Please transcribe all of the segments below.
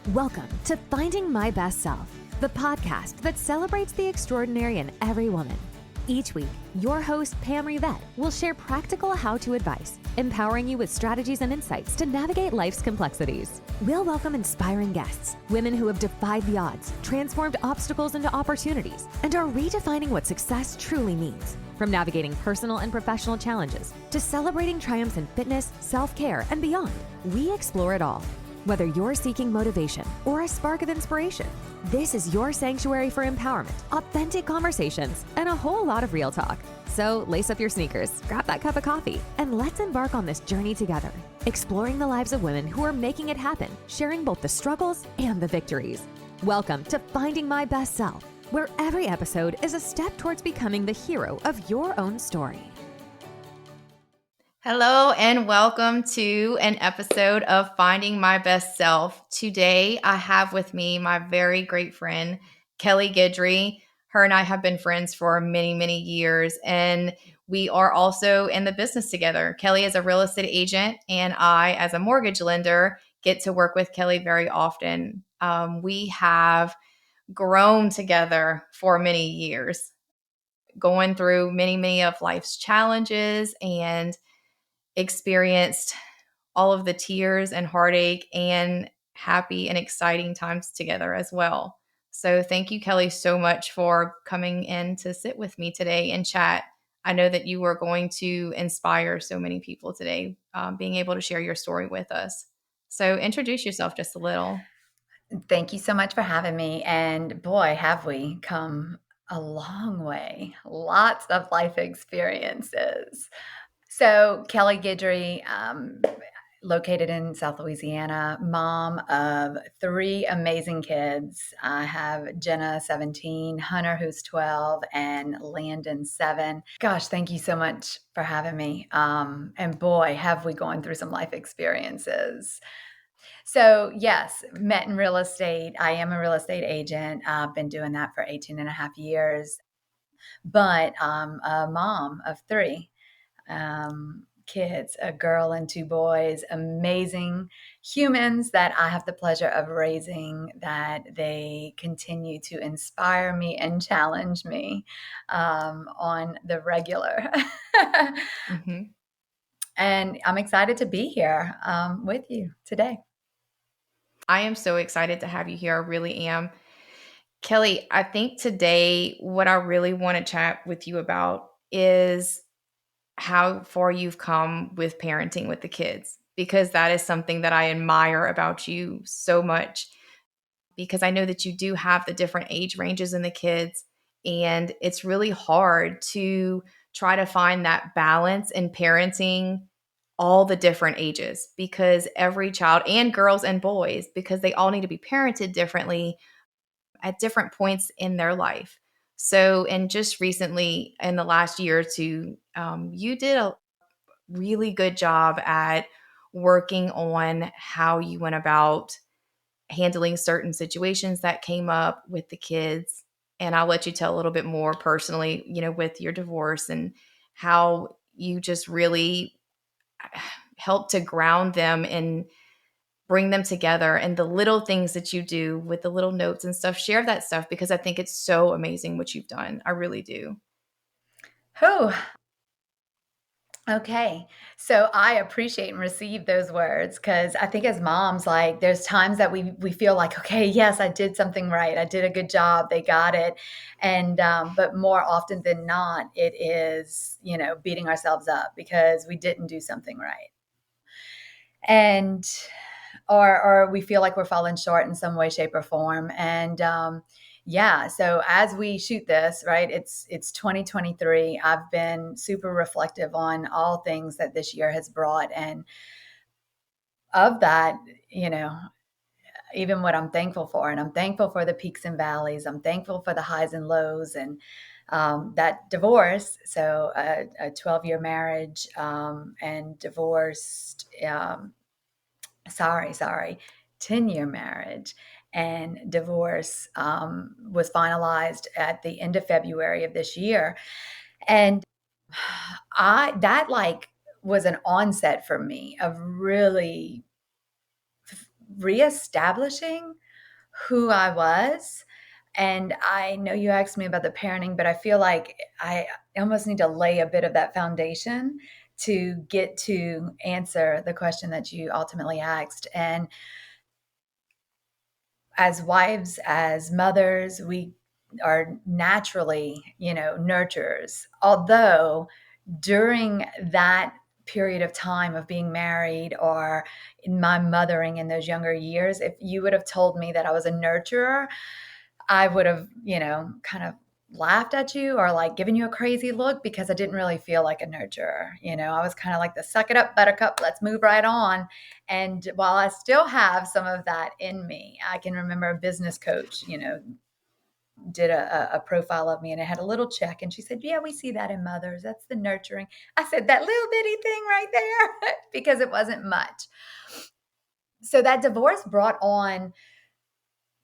Welcome to Finding My Best Self, the podcast that celebrates the extraordinary in every woman. Each week, your host, Pam Rivette, will share practical how-to advice, empowering you with strategies and insights to navigate life's complexities. We'll welcome inspiring guests, women who have defied the odds, transformed obstacles into opportunities, and are redefining what success truly means. From navigating personal and professional challenges to celebrating triumphs in fitness, self-care, and beyond, we explore it all. Whether you're seeking motivation or a spark of inspiration, this is your sanctuary for empowerment, authentic conversations, and a whole lot of real talk. So lace up your sneakers, grab that cup of coffee, and let's embark on this journey together, exploring the lives of women who are making it happen, sharing both the struggles and the victories. Welcome to Finding My Best Self, where every episode is a step towards becoming the hero of your own story. Hello and welcome to an episode of Finding My Best Self. Today I have with me my very great friend, Kelli Guidry. Her and I have been friends for many, many years, and we are also in the business together. Kelli is a real estate agent, and I, as a mortgage lender, get to work with Kelli very often. We have grown together for many years, going through many, many of life's challenges and experienced all of the tears and heartache and happy and exciting times together as well. So thank you, Kelli, so much for coming in to sit with me today and chat. I know that you are going to inspire so many people today, being able to share your story with us. So introduce yourself just a little. Thank you so much for having me. And boy, have we come a long way. Lots of life experiences. So, Kelli Guidry, located in South Louisiana, mom of three amazing kids. I have Jenna, 17, Hunter, who's 12, and Landon, 7. Gosh, thank you so much for having me. And boy, have we gone through some life experiences. So, yes, met in real estate. I am a real estate agent. I've been doing that for 18 and a half years. But I'm a mom of three kids, a girl and two boys, amazing humans that I have the pleasure of raising, that they continue to inspire me and challenge me on the regular. Mm-hmm. And I'm excited to be here with you today. I am so excited to have you here. I really am. Kelli, I think today what I really want to chat with you about is how far you've come with parenting with the kids, because that is something that I admire about you so much, because I know that you do have the different age ranges in the kids, and it's really hard to try to find that balance in parenting all the different ages, because every child, and girls and boys, because they all need to be parented differently at different points in their life. So, and just recently in the last year or two, you did a really good job at working on how you went about handling certain situations that came up with the kids. And I'll let you tell a little bit more personally, with your divorce and how you just really helped to ground them and bring them together, and the little things that you do with the little notes and stuff. Share that stuff, because I think it's so amazing what you've done. I really do. Oh, okay. So I appreciate and receive those words, because I think as moms, like, there's times that we feel like, okay, yes, I did something right. I did a good job. They got it. And but more often than not, it is, beating ourselves up because we didn't do something right. And or we feel like we're falling short in some way, shape, or form. And yeah, so as we shoot this, right, it's 2023. I've been super reflective on all things that this year has brought, and of that, even what I'm thankful for. And I'm thankful for the peaks and valleys. I'm thankful for the highs and lows, and that divorce. So a 12-year marriage, and divorced. Sorry, 10-year marriage and divorce was finalized at the end of February of this year. And that, like, was an onset for me of really reestablishing who I was. And I know you asked me about the parenting, but I feel like I almost need to lay a bit of that foundation to get to answer the question that you ultimately asked. And as wives, as mothers, we are naturally, nurturers. Although during that period of time of being married or in my mothering in those younger years, if you would have told me that I was a nurturer, I would have, kind of laughed at you or like given you a crazy look because I didn't really feel like a nurturer. I was kind of like the suck it up, buttercup, let's move right on. And while I still have some of that in me, I can remember a business coach, did a profile of me and it had a little check. And she said, yeah, we see that in mothers. That's the nurturing. I said, that little bitty thing right there, because it wasn't much. So that divorce brought on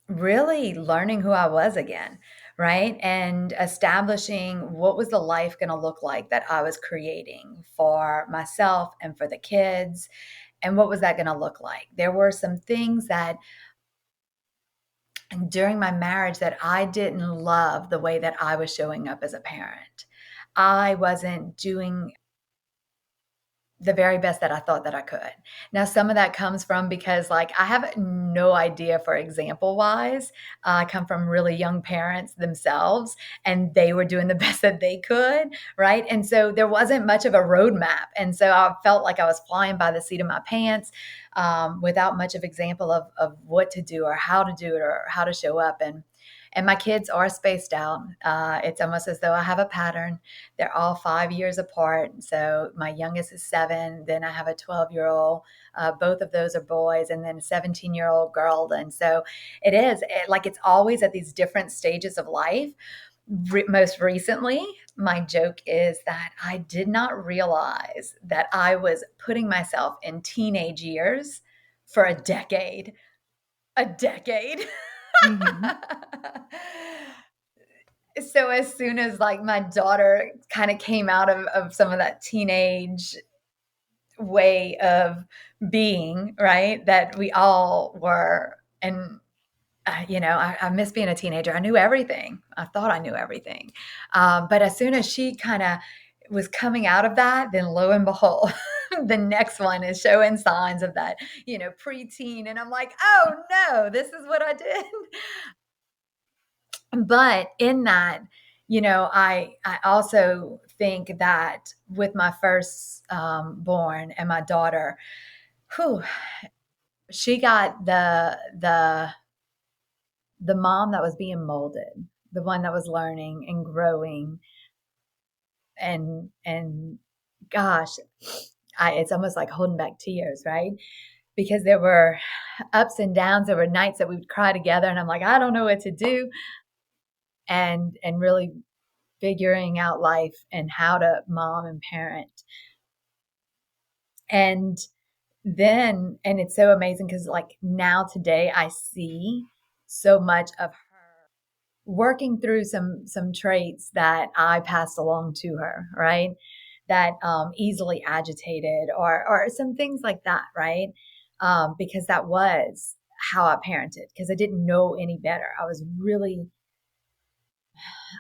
really learning who I was again, right? And establishing what was the life going to look like that I was creating for myself and for the kids. And what was that going to look like? There were some things that during my marriage that I didn't love the way that I was showing up as a parent. I wasn't doing the very best that I thought that I could. Now, some of that comes from because like I have no idea, for example wise, I come from really young parents themselves and they were doing the best that they could, right? And so there wasn't much of a roadmap. And so I felt like I was flying by the seat of my pants without much of example of what to do or how to do it or how to show up. And my kids are spaced out. It's almost as though I have a pattern. They're all 5 years apart. So my youngest is 7. Then I have a 12-year-old. Both of those are boys, and then a 17-year-old girl. And so it's always at these different stages of life. Most recently, my joke is that I did not realize that I was putting myself in teenage years for a decade. A decade. Mhm. So as soon as like my daughter kind of came out of some of that teenage way of being, right, that we all were. And I miss being a teenager. I knew everything. I thought I knew everything. But as soon as she kind of was coming out of that, then lo and behold, the next one is showing signs of that, preteen. And I'm like, oh no, this is what I did. But in that, I also think that with my first born and my daughter, whew, she got the mom that was being molded, the one that was learning and growing, and gosh, it's almost like holding back tears, right? Because there were ups and downs. There were nights that we would cry together, and I'm like, I don't know what to do, and really figuring out life and how to mom and parent. And it's so amazing because like now today I see so much of her working through some traits that I passed along to her, right? That easily agitated or some things like that, right? Because that was how I parented because I didn't know any better. I was really,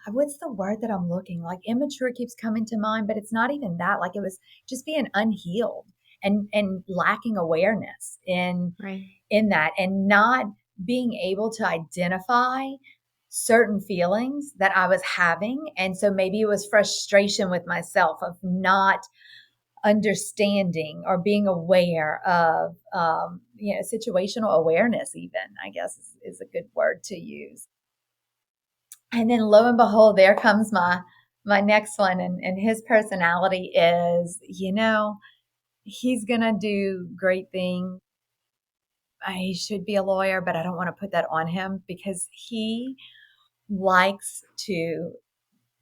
what's the word that I'm looking like? Immature keeps coming to mind, but it's not even that. Like it was just being unhealed and lacking awareness Right. in that and not being able to identify certain feelings that I was having. And so maybe it was frustration with myself of not understanding or being aware of, situational awareness, even, I guess is a good word to use. And then lo and behold, there comes my next one. And his personality is, he's going to do great things. He should be a lawyer, but I don't want to put that on him because he likes to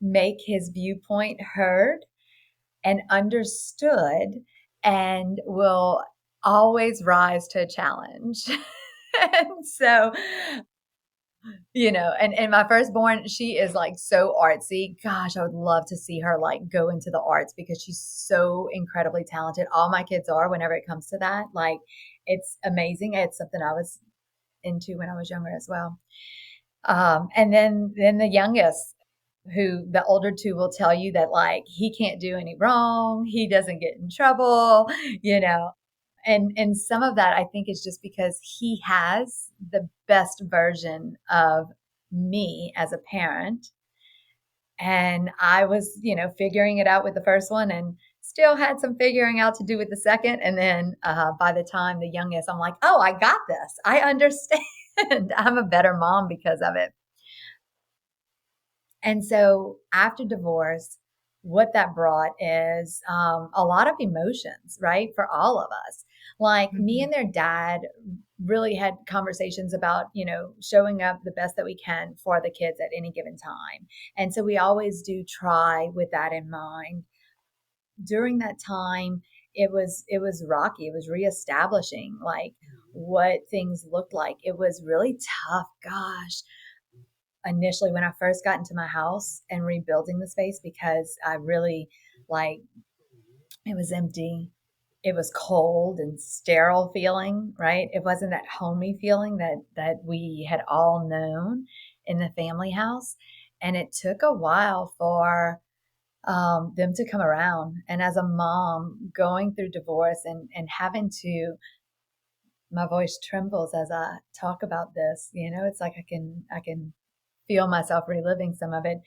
make his viewpoint heard and understood and will always rise to a challenge. And so, and my firstborn, she is like so artsy. Gosh, I would love to see her like go into the arts because she's so incredibly talented. All my kids are whenever it comes to that. Like it's amazing. It's something I was into when I was younger as well. And then the youngest, who the older two will tell you that like he can't do any wrong, he doesn't get in trouble, you know. And some of that I think is just because he has the best version of me as a parent. And I was, figuring it out with the first one and still had some figuring out to do with the second. And then by the time the youngest, I'm like, oh, I got this. I understand. I'm a better mom because of it. And so after divorce, what that brought is a lot of emotions, right? For all of us. Like me and their dad really had conversations about, showing up the best that we can for the kids at any given time. And so we always do try with that in mind. During that time, it was rocky. It was reestablishing like what things looked like. It was really tough. Gosh, initially when I first got into my house and rebuilding the space, because I really like, it was empty. It was cold and sterile feeling, right? It wasn't that homey feeling that we had all known in the family house. And it took a while for them to come around. And as a mom going through divorce and having to, my voice trembles as I talk about this, it's like I can feel myself reliving some of it.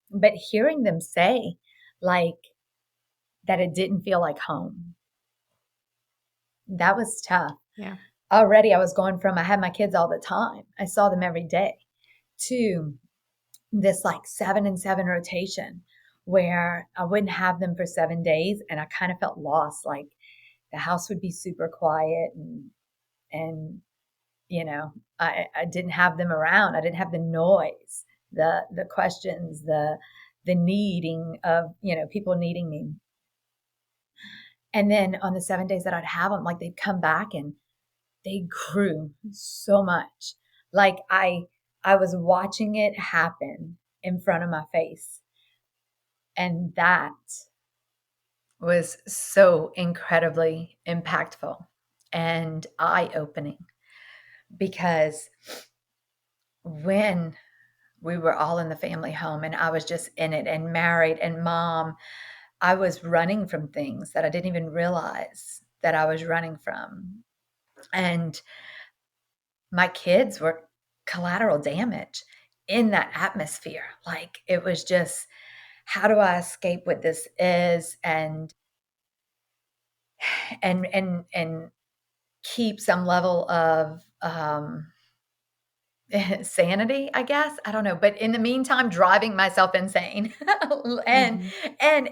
But hearing them say, like, that it didn't feel like home, that was tough. Yeah. Already I was going from, I had my kids all the time, I saw them every day, to this like 7 and 7 rotation where I wouldn't have them for 7 days. And I kind of felt lost. Like the house would be super quiet and I didn't have them around. I didn't have the noise, the questions, the needing of, people needing me. And then on the 7 days that I'd have them, like they'd come back and they grew so much. Like I was watching it happen in front of my face. And that was so incredibly impactful and eye-opening, because when we were all in the family home and I was just in it and married and mom, I was running from things that I didn't even realize that I was running from. And my kids were collateral damage in that atmosphere. Like it was just, how do I escape what this is and keep some level of sanity, I guess. I don't know. But in the meantime, driving myself insane and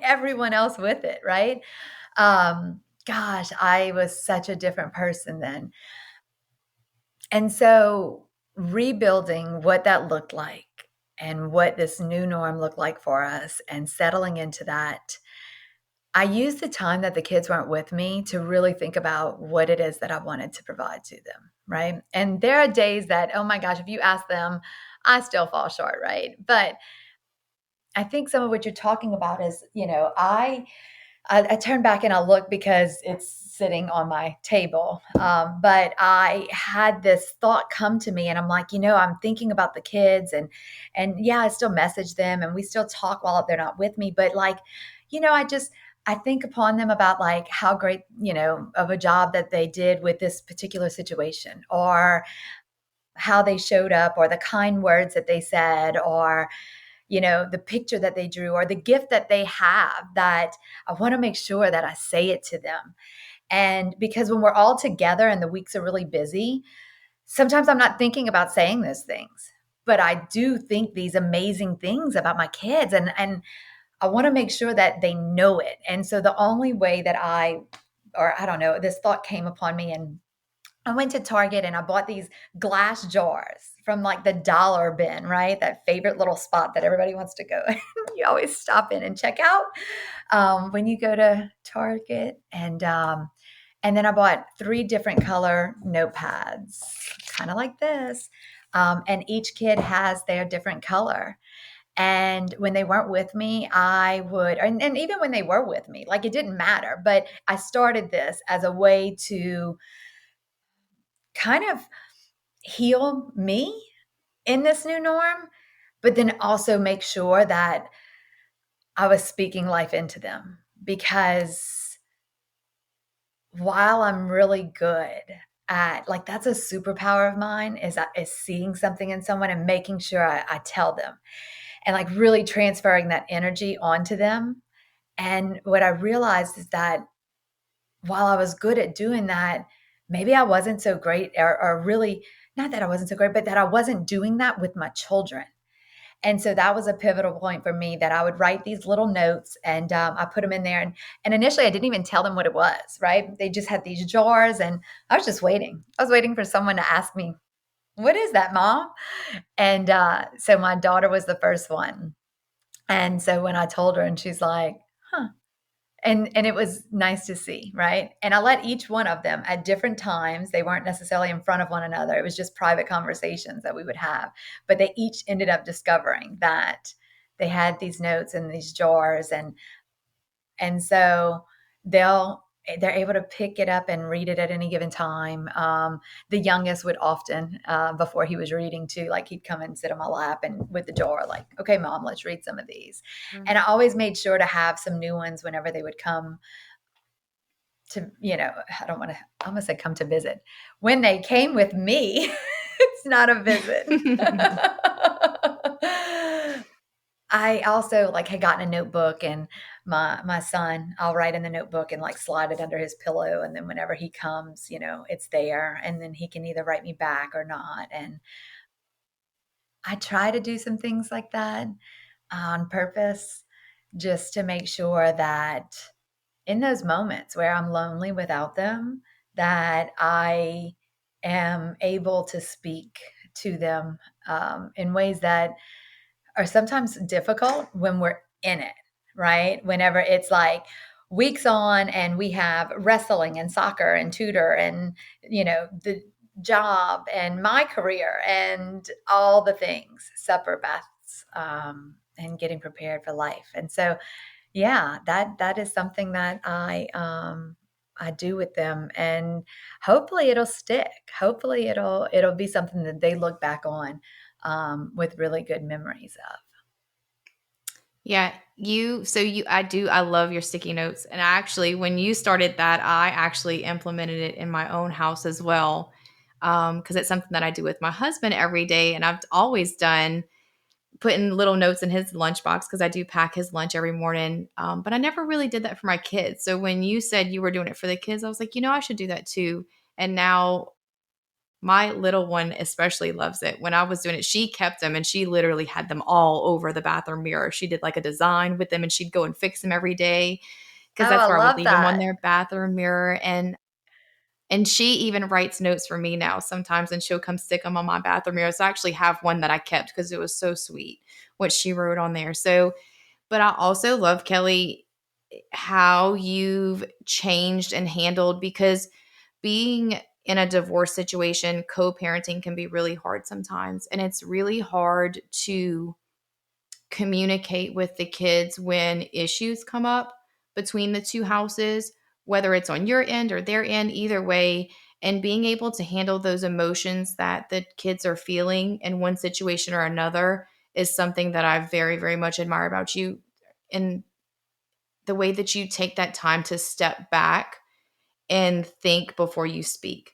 everyone else with it, right? Gosh, I was such a different person then. And so rebuilding what that looked like and what this new norm looked like for us and settling into that, I used the time that the kids weren't with me to really think about what it is that I wanted to provide to them, right? And there are days that, oh my gosh, if you ask them, I still fall short, right? But I think some of what you're talking about is, I turn back and I look because it's sitting on my table. But I had this thought come to me and I'm like, I'm thinking about the kids and yeah, I still message them and we still talk while they're not with me. But like, I think upon them about like how great, of a job that they did with this particular situation, or how they showed up, or the kind words that they said, or the picture that they drew, or the gift that they have, that I want to make sure that I say it to them. And because when we're all together and the weeks are really busy, sometimes I'm not thinking about saying those things, but I do think these amazing things about my kids, and I want to make sure that they know it. And so the only way that I don't know, this thought came upon me, and I went to Target and I bought these glass jars from like the dollar bin, right? That favorite little spot that everybody wants to go. You always stop in and check out when you go to Target. And then I bought 3 different color notepads, kind of like this. And each kid has their different color. And when they weren't with me, I would, and even when they were with me, like it didn't matter. But I started this as a way to kind of heal me in this new norm, but then also make sure that I was speaking life into them. Because while I'm really good at, like, that's a superpower of mine, is seeing something in someone and making sure I tell them, and like really transferring that energy onto them. And what I realized is that while I was good at doing that, maybe I wasn't so great, or really, not that I wasn't so great, but that I wasn't doing that with my children. And so that was a pivotal point for me, that I would write these little notes, and I put them in there. And initially, I didn't even tell them what it was, right? They just had these jars, and I was just waiting. I was waiting for someone to ask me, "What is that, Mom?" And so my daughter was the first one. And so when I told her, and she's like, "Huh." And it was nice to see, right? And I let each one of them at different times, they weren't necessarily in front of one another. It was just private conversations that we would have. But they each ended up discovering that they had these notes in these jars, and so they're able to pick it up and read it at any given time. The youngest would often, before he was reading too, like he'd come and sit on my lap and with the jar, like, "Okay, Mom, let's read some of these." And I always made sure to have some new ones whenever they would come to, I don't want to, I'm going to say come to visit. When they came with me, it's not a visit. I also like had gotten a notebook, and my son, I'll write in the notebook and like slide it under his pillow. And then whenever he comes, it's there, and then he can either write me back or not. And I try to do some things like that on purpose, just to make sure that in those moments where I'm lonely without them, that I am able to speak to them in ways that are sometimes difficult when we're in it, right? Whenever it's like weeks on and we have wrestling and soccer and tutor and, the job and my career and all the things, supper, baths, and getting prepared for life. And so, yeah, that is something that I do with them, and hopefully it'll stick. Hopefully it'll be something that they look back on with really good memories of. Yeah, I love your sticky notes. And when you started that, I actually implemented it in my own house as well. Because it's something that I do with my husband every day. And I've always done putting little notes in his lunchbox, because I do pack his lunch every morning. But I never really did that for my kids. So when you said you were doing it for the kids, I was like, I should do that too. And now my little one especially loves it. When I was doing it, she kept them, and she literally had them all over the bathroom mirror. She did like a design with them, and she'd go and fix them every day, because Oh, I that's where I would love leave them, on that. their bathroom mirror. And she even writes notes for me now sometimes, and she'll come stick them on my bathroom mirror. So I actually have one that I kept because it was so sweet what she wrote on there. So, but I also love, Kelli, how you've changed and handled, because being in a divorce situation, co-parenting can be really hard sometimes. And it's really hard to communicate with the kids when issues come up between the two houses, whether it's on your end or their end, either way. And being able to handle those emotions that the kids are feeling in one situation or another is something that I very, very much admire about you. And the way that you take that time to step back and think before you speak,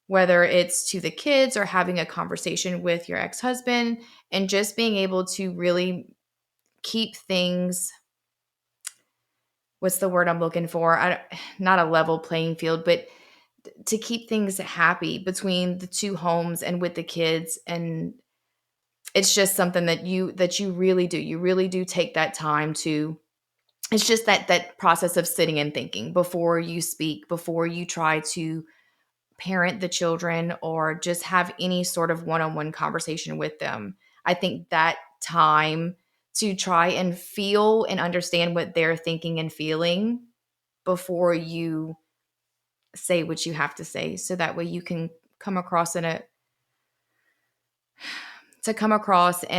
whether it's to the kids or having a conversation with your ex-husband, and just being able to really keep things, what's the word I'm looking for? Not a level playing field, but to keep things happy between the two homes and with the kids. And it's just something that you really do. You really do take that time to, it's just that process of sitting and thinking before you speak, before you try to parent the children or just have any sort of one-on-one conversation with them. I think that time to try and feel and understand what they're thinking and feeling before you say what you have to say, so that way you can come across in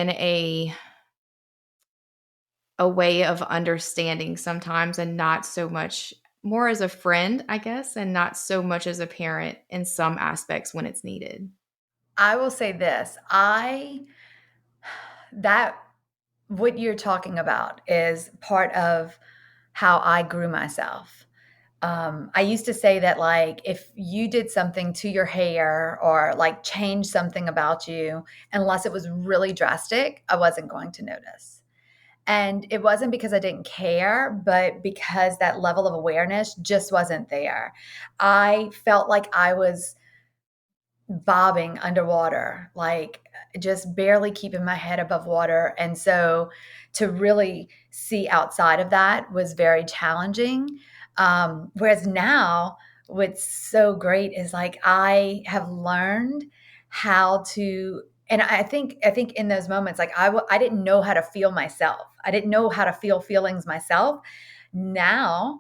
a a way of understanding sometimes, and not so much, more as a friend, I guess, and not so much as a parent in some aspects when it's needed. I will say this. That what you're talking about is part of how I grew myself. I used to say that, like, if you did something to your hair or like changed something about you, unless it was really drastic, I wasn't going to notice. And it wasn't because I didn't care, but because that level of awareness just wasn't there. I felt like I was bobbing underwater, like just barely keeping my head above water. And so to really see outside of that was very challenging. Whereas now, what's so great is like I have learned how to. And I think in those moments, like I didn't know how to feel myself. I didn't know how to feel feelings myself. Now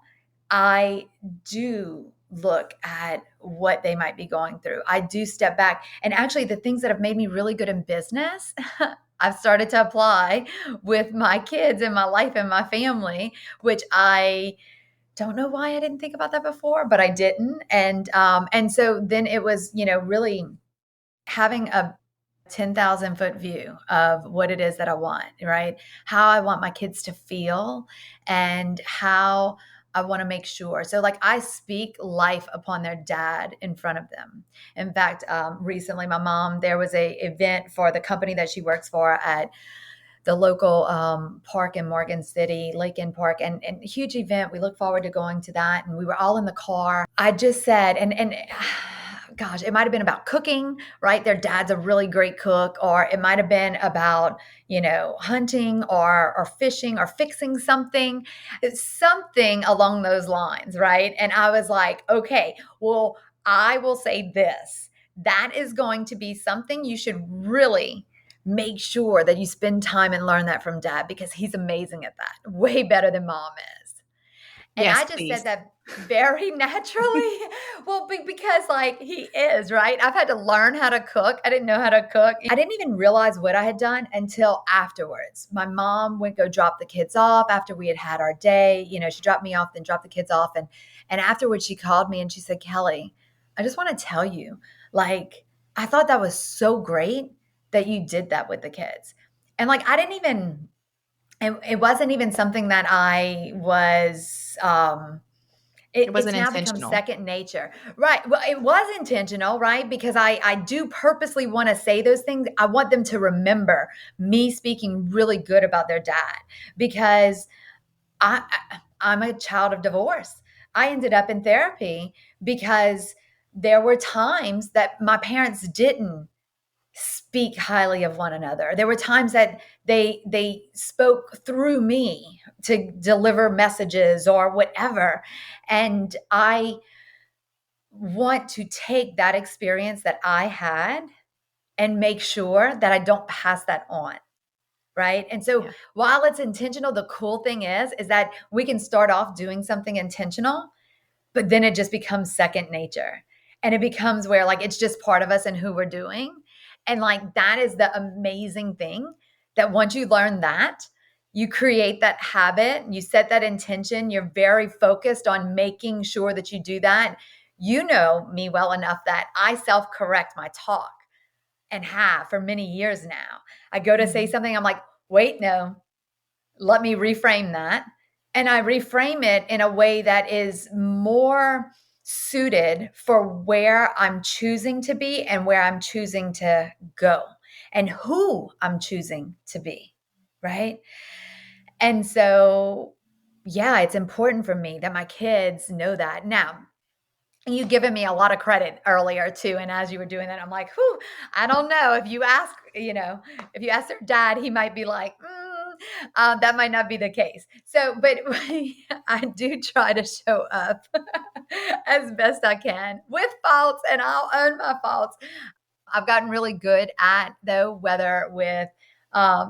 I do look at what they might be going through. I do step back. And actually, the things that have made me really good in business, I've started to apply with my kids and my life and my family, which I don't know why I didn't think about that before, but I didn't. And so then it was, really having a 10,000-foot view of what it is that I want, right? How I want my kids to feel and how I want to make sure. So, like, I speak life upon their dad in front of them. In fact, recently, my mom, there was a event for the company that she works for at the local park in Morgan City, Lincoln Park, and a huge event. We look forward to going to that. And we were all in the car. I just said, and gosh, it might have been about cooking, right? Their dad's a really great cook, or it might have been about, hunting or fishing or fixing something. It's something along those lines, right? And I was like, okay, well, I will say this. That is going to be something you should really make sure that you spend time and learn that from dad, because he's amazing at that, way better than mom is. And Yes, I just please. said that very naturally. Well, because like he is, right? I've had to learn how to cook. I didn't know how to cook. I didn't even realize what I had done until afterwards. My mom went go drop the kids off after we had had our day. She dropped me off, then dropped the kids off. And afterwards she called me and she said, Kelly, I just want to tell you, like, I thought that was so great that you did that with the kids. And like, I didn't even, it wasn't even something that I was, It it's wasn't now become intentional. second nature. Right. Well, it was intentional, right? Because I do purposely want to say those things. I want them to remember me speaking really good about their dad, because I, I'm a child of divorce. I ended up in therapy because there were times that my parents didn't speak highly of one another. There were times that they spoke through me to deliver messages or whatever. And I want to take that experience that I had and make sure that I don't pass that on. Right. And so Yeah. while it's intentional, the cool thing is that we can start off doing something intentional, but then it just becomes second nature. And it becomes where like it's just part of us and who we're doing. And like that is the amazing thing, that once you learn that, you create that habit, you set that intention, you're very focused on making sure that you do that. You know me well enough that I self-correct my talk, and have for many years now. I go to say something, I'm like, wait, no, let me reframe that. And I reframe it in a way that is more suited for where I'm choosing to be and where I'm choosing to go and who I'm choosing to be. Right. And so, yeah, it's important for me that my kids know that. Now, you given me a lot of credit earlier too. And as you were doing that, I'm like, whew, I don't know. If you ask their dad, he might be like, that might not be the case. So, but I do try to show up as best I can with faults, and I'll own my faults. I've gotten really good at, though, whether with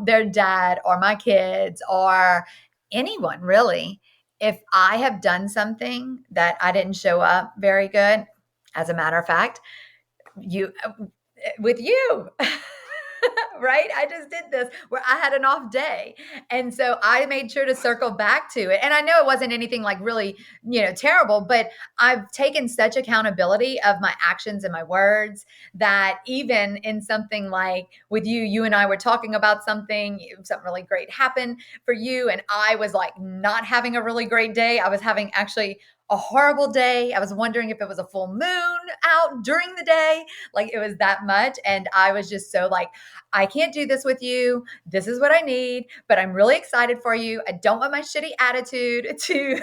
their dad or my kids or anyone really. If I have done something that I didn't show up very good, as a matter of fact, you with you, right? I just did this where I had an off day. And so I made sure to circle back to it. And I know it wasn't anything like really, terrible, but I've taken such accountability of my actions and my words that even in something like with you and I were talking about something really great happened for you. And I was like not having a really great day. I was having actually a horrible day. I was wondering if it was a full moon out during the day. Like it was that much. And I was just so like, I can't do this with you. This is what I need, but I'm really excited for you. I don't want my shitty attitude to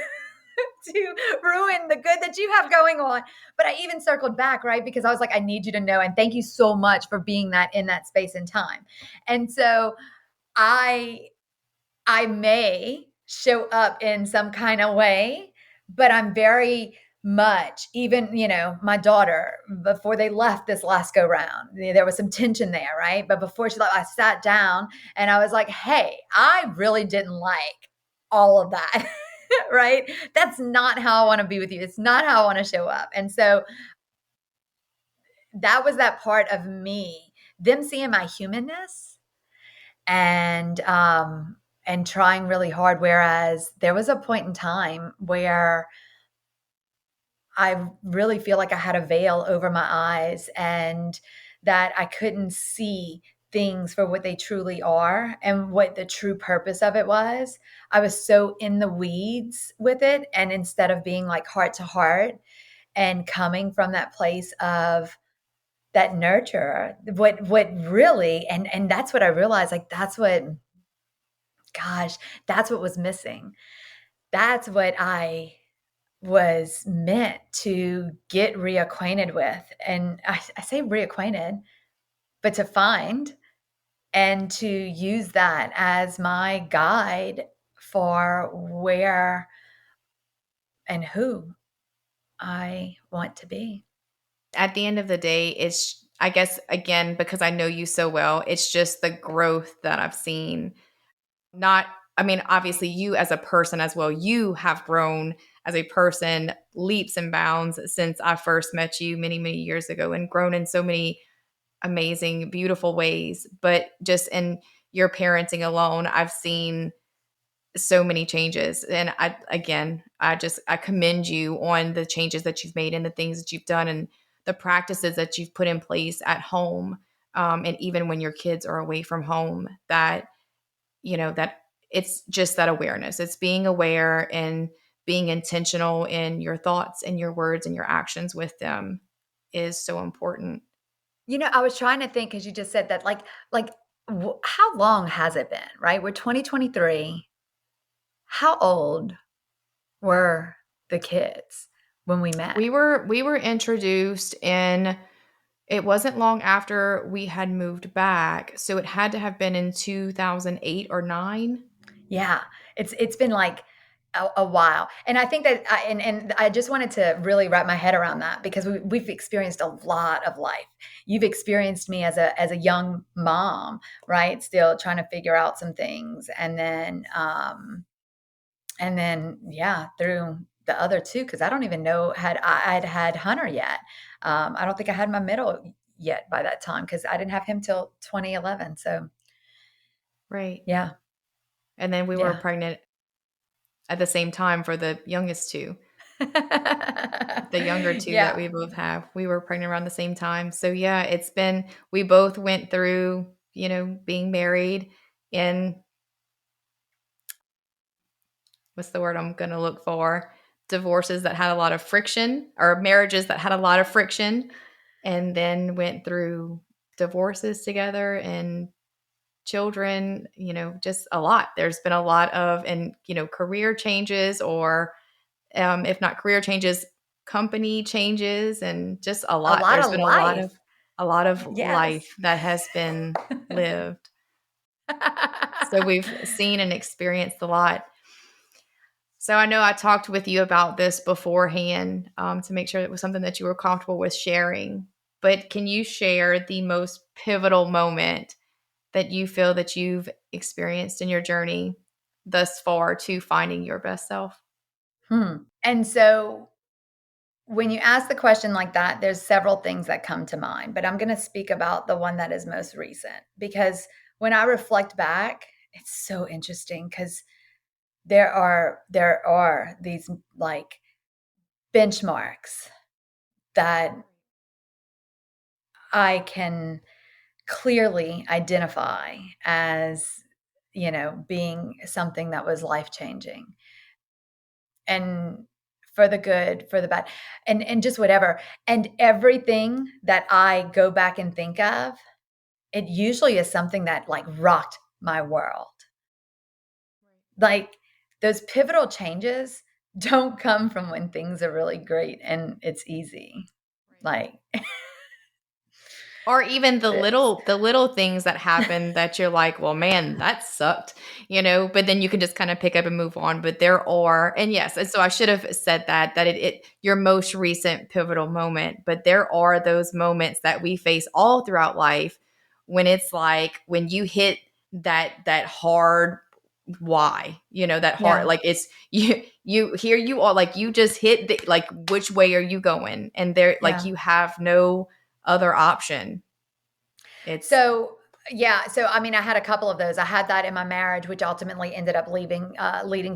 to ruin the good that you have going on. But I even circled back, right? Because I was like, I need you to know. And thank you so much for being that in that space and time. And so I may show up in some kind of way, but I'm very much, even, my daughter, before they left this last go round, there was some tension there, right? But before she left, I sat down and I was like, hey, I really didn't like all of that, right? That's not how I want to be with you. It's not how I want to show up. And so that was that part of me, them seeing my humanness and trying really hard. Whereas there was a point in time where I really feel like I had a veil over my eyes and that I couldn't see things for what they truly are and what the true purpose of it was. I was so in the weeds with it. And instead of being like heart to heart and coming from that place of that nurture, what really, and that's what I realized, like, that's what was missing. That's what I was meant to get reacquainted with. And I say reacquainted, but to find and to use that as my guide for where and who I want to be. At the end of the day, it's, I guess, again, because I know you so well, it's just the growth that I've seen. Not, I mean, obviously you as a person as well, you have grown as a person leaps and bounds since I first met you many, many years ago, and grown in so many amazing, beautiful ways. But just in your parenting alone, I've seen so many changes. And I commend you on the changes that you've made and the things that you've done and the practices that you've put in place at home. And even when your kids are away from home, that it's just that awareness. It's being aware and being intentional in your thoughts and your words and your actions with them is so important. I was trying to think, because you just said that, how long has it been, right? We're 2023. How old were the kids when we met? We were introduced in, it wasn't long after we had moved back, so it had to have been in 2008 or 9. Yeah, it's been like a while, and I think that and I just wanted to really wrap my head around that, because we've experienced a lot of life. You've experienced me as a young mom, right? Still trying to figure out some things, and then yeah, through the other two, because I don't even know I'd had Hunter yet. I don't think I had my middle yet by that time, because I didn't have him till 2011. So Right. yeah, And then we were yeah. pregnant at the same time for the youngest two. The younger two that Yeah. we both have. We were pregnant around the same time. So yeah, we both went through, being married in, what's the word I'm going to look for? Divorces that had a lot of friction, or marriages that had a lot of friction, and then went through divorces together and children, just a lot. There's been a lot of, and, career changes, or if not career changes, company changes, and just a A lot. lot There's of been life. a lot of Yes. life that has been lived. So we've seen and experienced a lot. So I know I talked with you about this beforehand, to make sure it was something that you were comfortable with sharing. But can you share the most pivotal moment that you feel that you've experienced in your journey thus far to finding your best self? And so when you ask the question like that, there's several things that come to mind, but I'm going to speak about the one that is most recent, because when I reflect back, it's so interesting because there are these like benchmarks that I can clearly identify as, being something that was life changing, and for the good, for the bad, and just whatever. And everything that I go back and think of, it usually is something that like rocked my world. Like those pivotal changes don't come from when things are really great and it's easy. Like Or even the this. little things that happen that you're like, well, man, that sucked, but then you can just kind of pick up and move on. But there are, and yes, and so I should have said that it your most recent pivotal moment, but there are those moments that we face all throughout life when it's like when you hit that hard why, that hard, Yeah. like it's you here you are, like you just hit the, like, which way are you going? And there, like, Yeah. you have no other option. It's So, yeah. So, I mean, I had a couple of those. I had that in my marriage, which ultimately ended up leading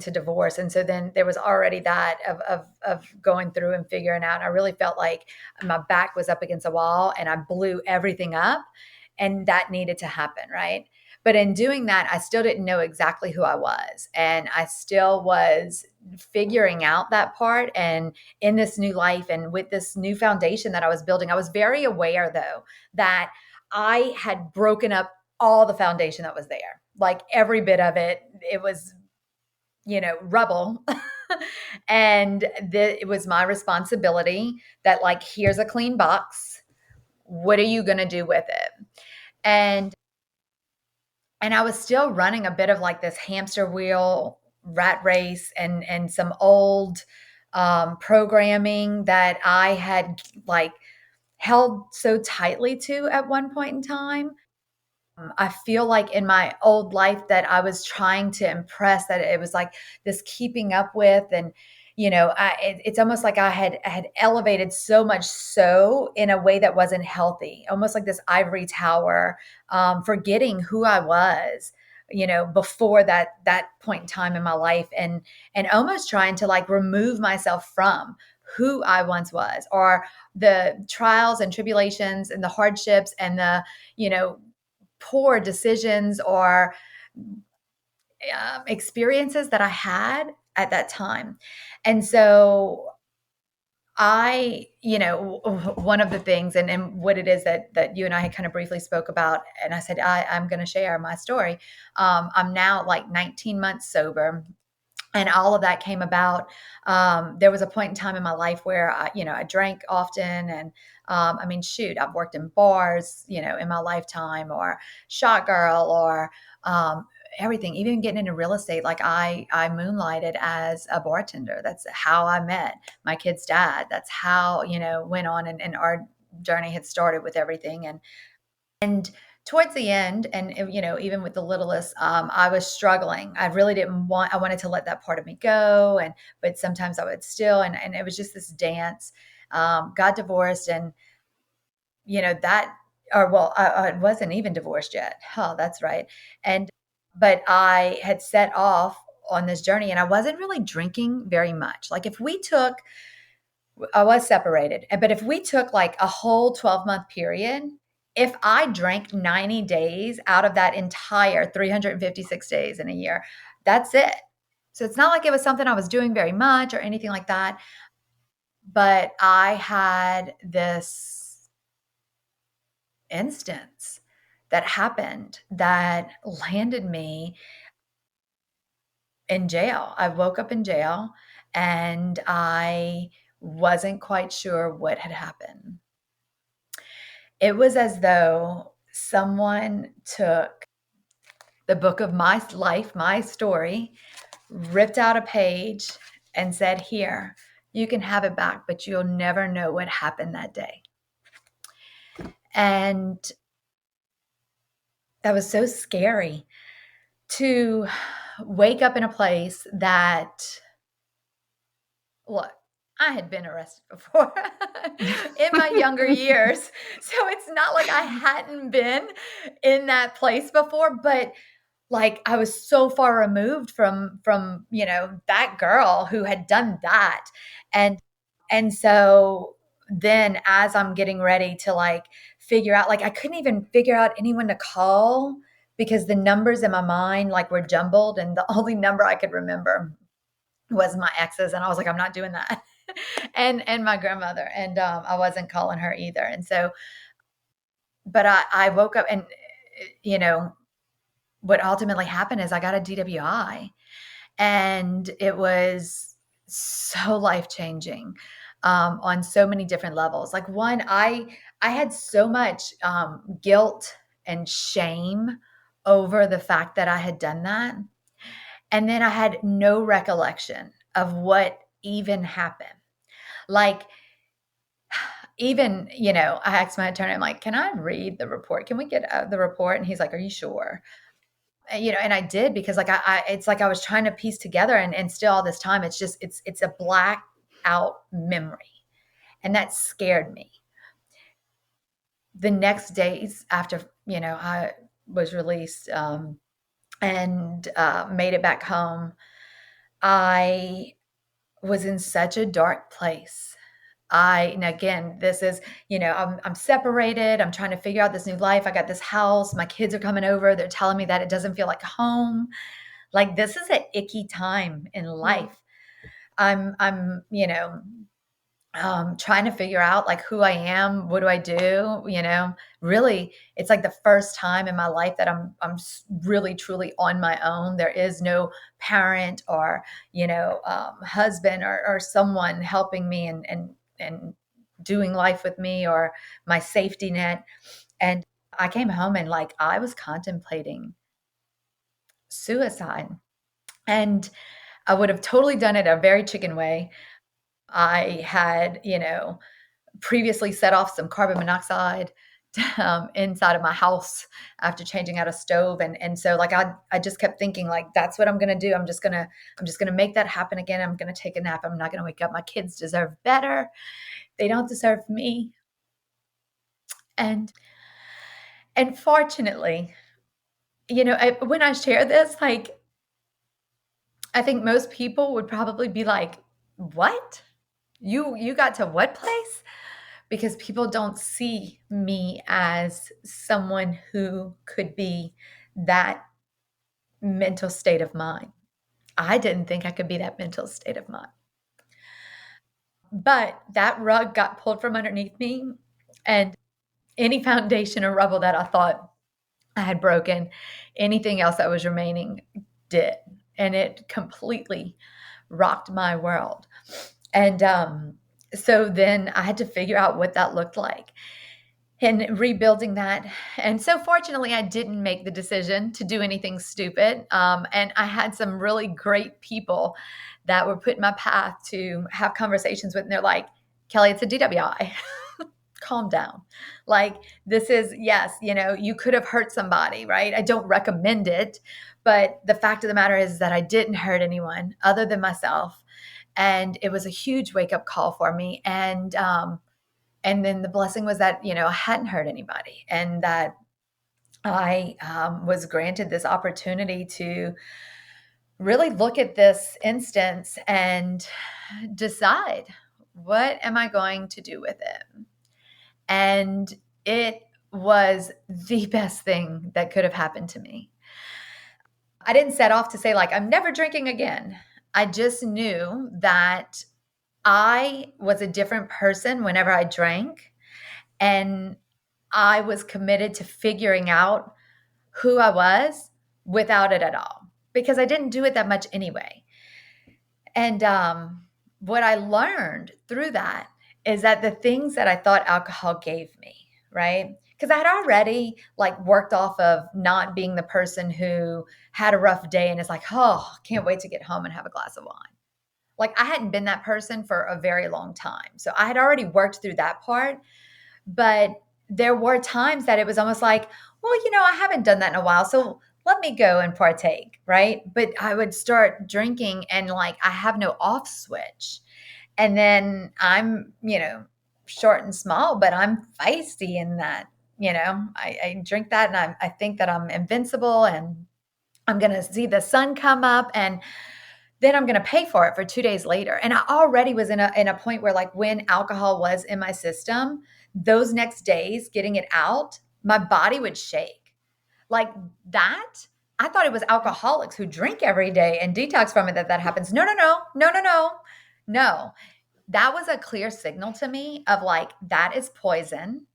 to divorce. And so then there was already that of going through and figuring out. I really felt like my back was up against a wall and I blew everything up, and that needed to happen. Right. But in doing that, I still didn't know exactly who I was. And I still was figuring out that part. And in this new life and with this new foundation that I was building, I was very aware, though, that I had broken up all the foundation that was there. Like every bit of it, it was, rubble. And it was my responsibility that, like, here's a clean box. What are you going to do with it? And I was still running a bit of like this hamster wheel rat race, and some old programming that I had like held so tightly to at one point in time. I feel like in my old life that I was trying to impress, that it was like this keeping up with, and it's almost like I had elevated so much, so in a way that wasn't healthy, almost like this ivory tower, forgetting who I was, before that point in time in my life, and almost trying to like remove myself from who I once was, or the trials and tribulations and the hardships and the you know poor decisions or experiences that I had at that time. And so one of the things, and what it is that you and I had kind of briefly spoke about, and I said, I'm going to share my story. I'm now like 19 months sober. And all of that came about. There was a point in time in my life where I drank often, and I mean, shoot, I've worked in bars, in my lifetime, or shot girl, or everything. Even getting into real estate, like I moonlighted as a bartender. That's how I met my kid's dad. That's how went on, and our journey had started with everything. And towards the end, and even with the littlest, I was struggling. I wanted to let that part of me go, but sometimes I would still, and it was just this dance. Got divorced, and that, or well, I wasn't even divorced yet. Oh, that's right. And but I had set off on this journey, and I wasn't really drinking very much. Like if we took I was separated. But if we took like a whole 12-month period, if I drank 90 days out of that entire 356 days in a year, that's it. So it's not like it was something I was doing very much or anything like that. But I had this instance that happened that landed me in jail. I woke up in jail, and I wasn't quite sure what had happened. It was as though someone took the book of my life, my story, ripped out a page, and said, "Here, you can have it back, but you'll never know what happened that day." And that was so scary, to wake up in a place that, look, I had been arrested before in my younger years. So it's not like I hadn't been in that place before, but like I was so far removed from, that girl who had done that. And so then as I'm getting ready to like figure out, like I couldn't even figure out anyone to call because the numbers in my mind like were jumbled and the only number I could remember was my ex's, and I was like, I'm not doing that. and my grandmother, and I wasn't calling her either. And so, but I woke up, and you know what ultimately happened is I got a DWI, and it was so life changing on so many different levels. Like one, I had so much guilt and shame over the fact that I had done that. And then I had no recollection of what even happened. Like, even, I asked my attorney, I'm like, can I read the report? Can we get the report? And he's like, are you sure? And I did because like, it's like I was trying to piece together and still all this time, it's just, it's a black out memory. And that scared me. The next days after, I was released and made it back home, I was in such a dark place. And again, this is, I'm separated. I'm trying to figure out this new life. I got this house. My kids are coming over. They're telling me that it doesn't feel like home. Like this is an icky time in life. I'm, trying to figure out like who I am. What do I do? Really, it's like the first time in my life that I'm really truly on my own. There is no parent or husband or someone helping me and doing life with me or my safety net. And I came home and like I was contemplating suicide, and I would have totally done it a very chicken way. I had, previously set off some carbon monoxide inside of my house after changing out a stove. And so like, I just kept thinking like, that's what I'm going to do. I'm just going to make that happen again. I'm going to take a nap. I'm not going to wake up. My kids deserve better. They don't deserve me. And fortunately, when I share this, like, I think most people would probably be like, what? You got to what place? Because people don't see me as someone who could be that mental state of mind. I didn't think I could be that mental state of mind. But that rug got pulled from underneath me, and any foundation or rubble that I thought I had broken, anything else that was remaining did. And it completely rocked my world. And so then I had to figure out what that looked like and rebuilding that. And so fortunately, I didn't make the decision to do anything stupid. And I had some really great people that were put in my path to have conversations with. And they're like, Kelli, it's a DWI. Calm down. Like, this is, yes, you could have hurt somebody, right? I don't recommend it. But the fact of the matter is that I didn't hurt anyone other than myself. And it was a huge wake up call for me. And then the blessing was that, I hadn't hurt anybody, and that I was granted this opportunity to really look at this instance and decide, what am I going to do with it? And it was the best thing that could have happened to me. I didn't set off to say, like, I'm never drinking again. I just knew that I was a different person whenever I drank. And I was committed to figuring out who I was without it at all, because I didn't do it that much anyway. And what I learned through that is that the things that I thought alcohol gave me, right? Because I had already like worked off of not being the person who had a rough day and is like, oh, can't wait to get home and have a glass of wine. Like, I hadn't been that person for a very long time. So I had already worked through that part. But there were times that it was almost like, well, I haven't done that in a while, so let me go and partake, right? But I would start drinking and like I have no off switch. And then I'm, short and small, but I'm feisty in that, I drink that and I think that I'm invincible and I'm going to see the sun come up and then I'm going to pay for it for 2 days later. And I already was in a point where, like, when alcohol was in my system, those next days getting it out, my body would shake. Like that, I thought it was alcoholics who drink every day and detox from it that happens. No, no, no, no, no, no. No. That was a clear signal to me of, like, that is poison.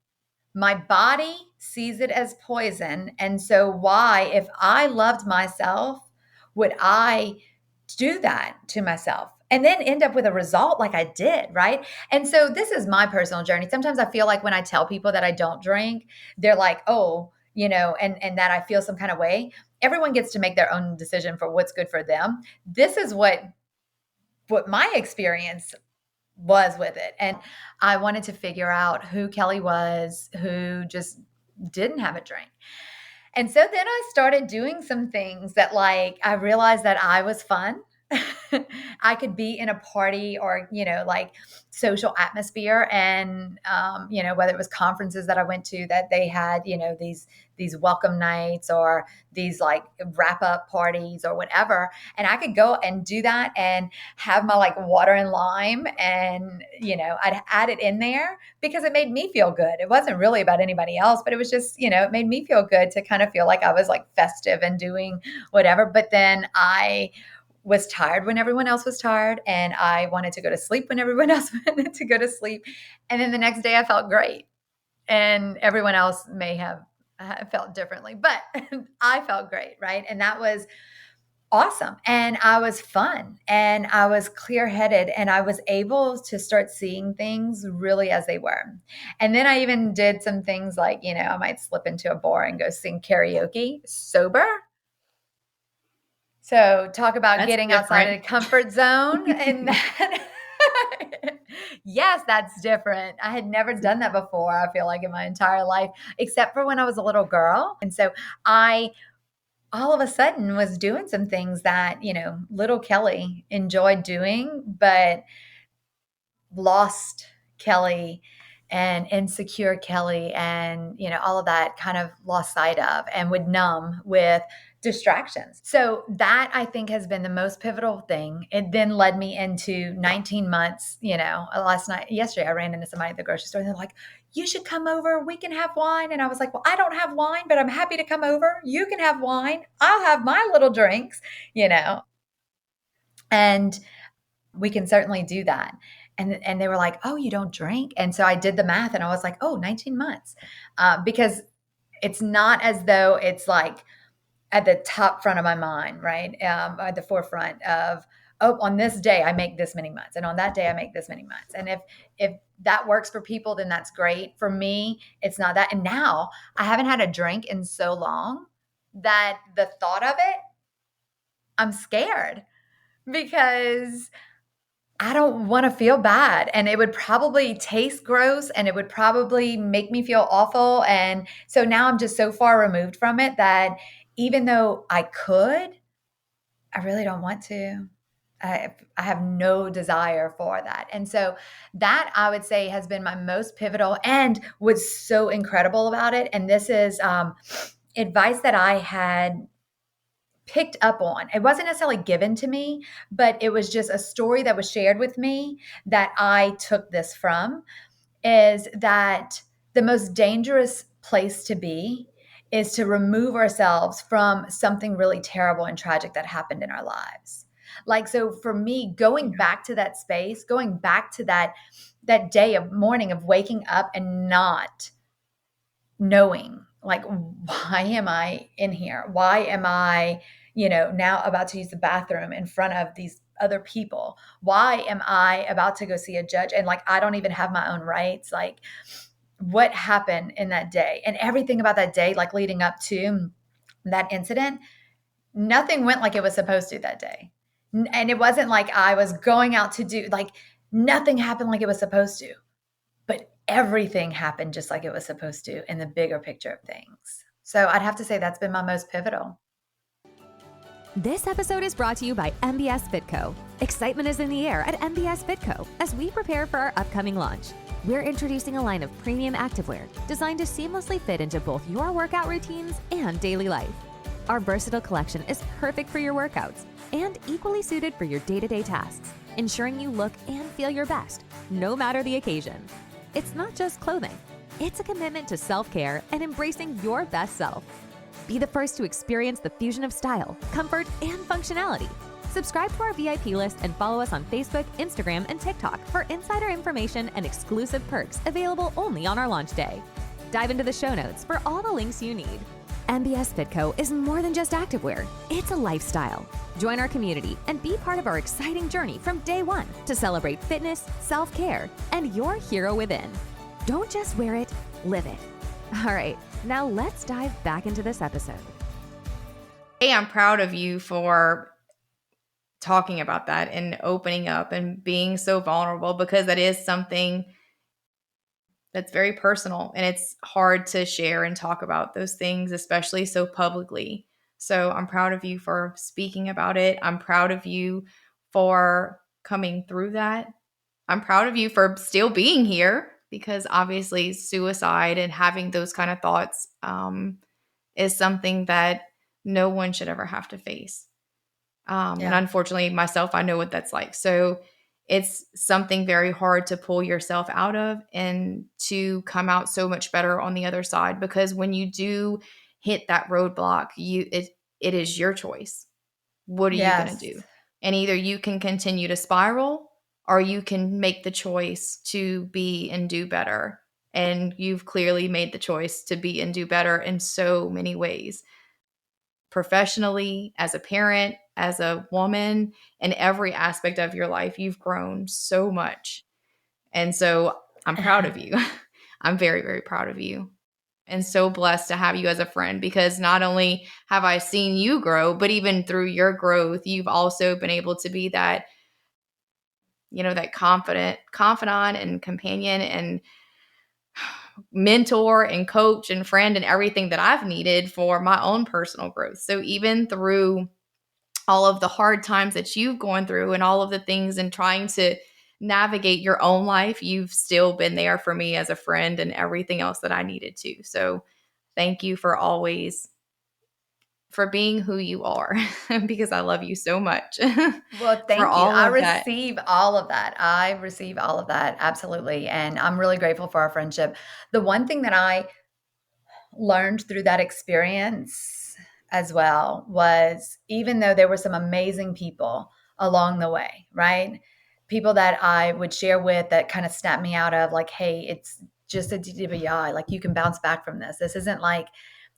My body sees it as poison. And so why, if I loved myself, would I do that to myself and then end up with a result like I did, right? And so this is my personal journey. Sometimes I feel like when I tell people that I don't drink, they're like, "Oh, and that I feel some kind of way." Everyone gets to make their own decision for what's good for them. This is what my experience was with it. And I wanted to figure out who Kelli was, who just didn't have a drink. And so then I started doing some things that, like, I realized that I was fun. I could be in a party or, like, social atmosphere. And, whether it was conferences that I went to that they had, these welcome nights or these, like, wrap up parties or whatever. And I could go and do that and have my, like, water and lime and, I'd add it in there because it made me feel good. It wasn't really about anybody else, but it was just, it made me feel good to kind of feel like I was, like, festive and doing whatever. But then I was tired when everyone else was tired, and I wanted to go to sleep when everyone else wanted to go to sleep. And then the next day I felt great, and everyone else may have felt differently, but I felt great, right? And that was awesome. And I was fun and I was clear-headed and I was able to start seeing things really as they were. And then I even did some things like, I might slip into a bar and go sing karaoke sober. So talk about That's getting outside of different. the comfort zone. And that, yes, that's different. I had never done that before, I feel like, in my entire life, except for when I was a little girl. And so I all of a sudden was doing some things that, little Kelli enjoyed doing, but lost Kelli and insecure Kelli and, all of that kind of lost sight of and would numb with distractions. So that, I think, has been the most pivotal thing. It then led me into 19 months, yesterday I ran into somebody at the grocery store and they're like, "You should come over. We can have wine." And I was like, "Well, I don't have wine, but I'm happy to come over. You can have wine. I'll have my little drinks, and we can certainly do that." And they were like, "Oh, you don't drink?" And so I did the math and I was like, "Oh, 19 months." Because it's not as though it's like at the top front of my mind, right? At the forefront of, oh, on this day I make this many months, and on that day I make this many months. And if that works for people, then that's great. For me, it's not that. And now I haven't had a drink in so long that the thought of it, I'm scared because I don't want to feel bad, and it would probably taste gross and it would probably make me feel awful. And so now I'm just so far removed from it that even though I could, I really don't want to. I have no desire for that. And so that, I would say, has been my most pivotal and was so incredible about it. And this is advice that I had picked up on. It wasn't necessarily given to me, but it was just a story that was shared with me that I took this from, is that the most dangerous place to be is to remove ourselves from something really terrible and tragic that happened in our lives. Like, so for me, going back to that space, going back to that day of morning of waking up and not knowing, like, why am I in here? Why am I, now about to use the bathroom in front of these other people? Why am I about to go see a judge? And, like, I don't even have my own rights. Like, what happened in that day? And everything about that day, like, leading up to that incident, nothing went like it was supposed to that day. And it wasn't like I was going out to do, like, nothing happened like it was supposed to. But everything happened just like it was supposed to in the bigger picture of things. So I'd have to say that's been my most pivotal. This episode is brought to you by MBS Fitco. Excitement is in the air at MBS Fitco as we prepare for our upcoming launch. We're introducing a line of premium activewear designed to seamlessly fit into both your workout routines and daily life. Our versatile collection is perfect for your workouts and equally suited for your day-to-day tasks, ensuring you look and feel your best, no matter the occasion. It's not just clothing. It's a commitment to self-care and embracing your best self. Be the first to experience the fusion of style, comfort, and functionality. Subscribe to our VIP list and follow us on Facebook, Instagram, and TikTok for insider information and exclusive perks available only on our launch day. Dive into the show notes for all the links you need. MBS Fitco is more than just activewear. It's a lifestyle. Join our community and be part of our exciting journey from day one to celebrate fitness, self-care, and your hero within. Don't just wear it, live it. All right, now let's dive back into this episode. Hey, I'm proud of you for talking about that and opening up and being so vulnerable, because that is something that's very personal and it's hard to share and talk about those things, especially so publicly. So I'm proud of you for speaking about it. I'm proud of you for coming through that. I'm proud of you for still being here, because obviously suicide and having those kind of thoughts is something that no one should ever have to face. And unfortunately, myself, I know what that's like. So it's something very hard to pull yourself out of and to come out so much better on the other side. Because when you do hit that roadblock, it is your choice. What are you going to do? And either you can continue to spiral, or you can make the choice to be and do better. And you've clearly made the choice to be and do better in so many ways. Professionally, as a parent, as a woman, in every aspect of your life, you've grown so much. And so I'm proud of you. I'm very, very proud of you. And so blessed to have you as a friend, because not only have I seen you grow, but even through your growth, you've also been able to be that, that confidant and companion and mentor and coach and friend and everything that I've needed for my own personal growth. So even through all of the hard times that you've gone through and all of the things and trying to navigate your own life, you've still been there for me as a friend and everything else that I needed to. So thank you for being who you are, because I love you so much. Well, thank you. I receive all of that. Absolutely. And I'm really grateful for our friendship. The one thing that I learned through that experience as well was, even though there were some amazing people along the way, right? People that I would share with that kind of snapped me out of like, hey, it's just a DWI. Like, you can bounce back from this. This isn't like,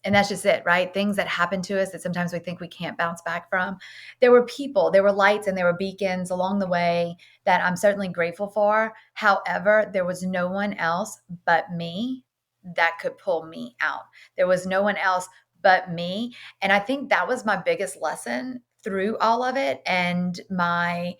and that's just it, right? Things that happen to us that sometimes we think we can't bounce back from. There were people, there were lights, and there were beacons along the way that I'm certainly grateful for. However, there was no one else but me that could pull me out. There was no one else but me. And I think that was my biggest lesson through all of it, and my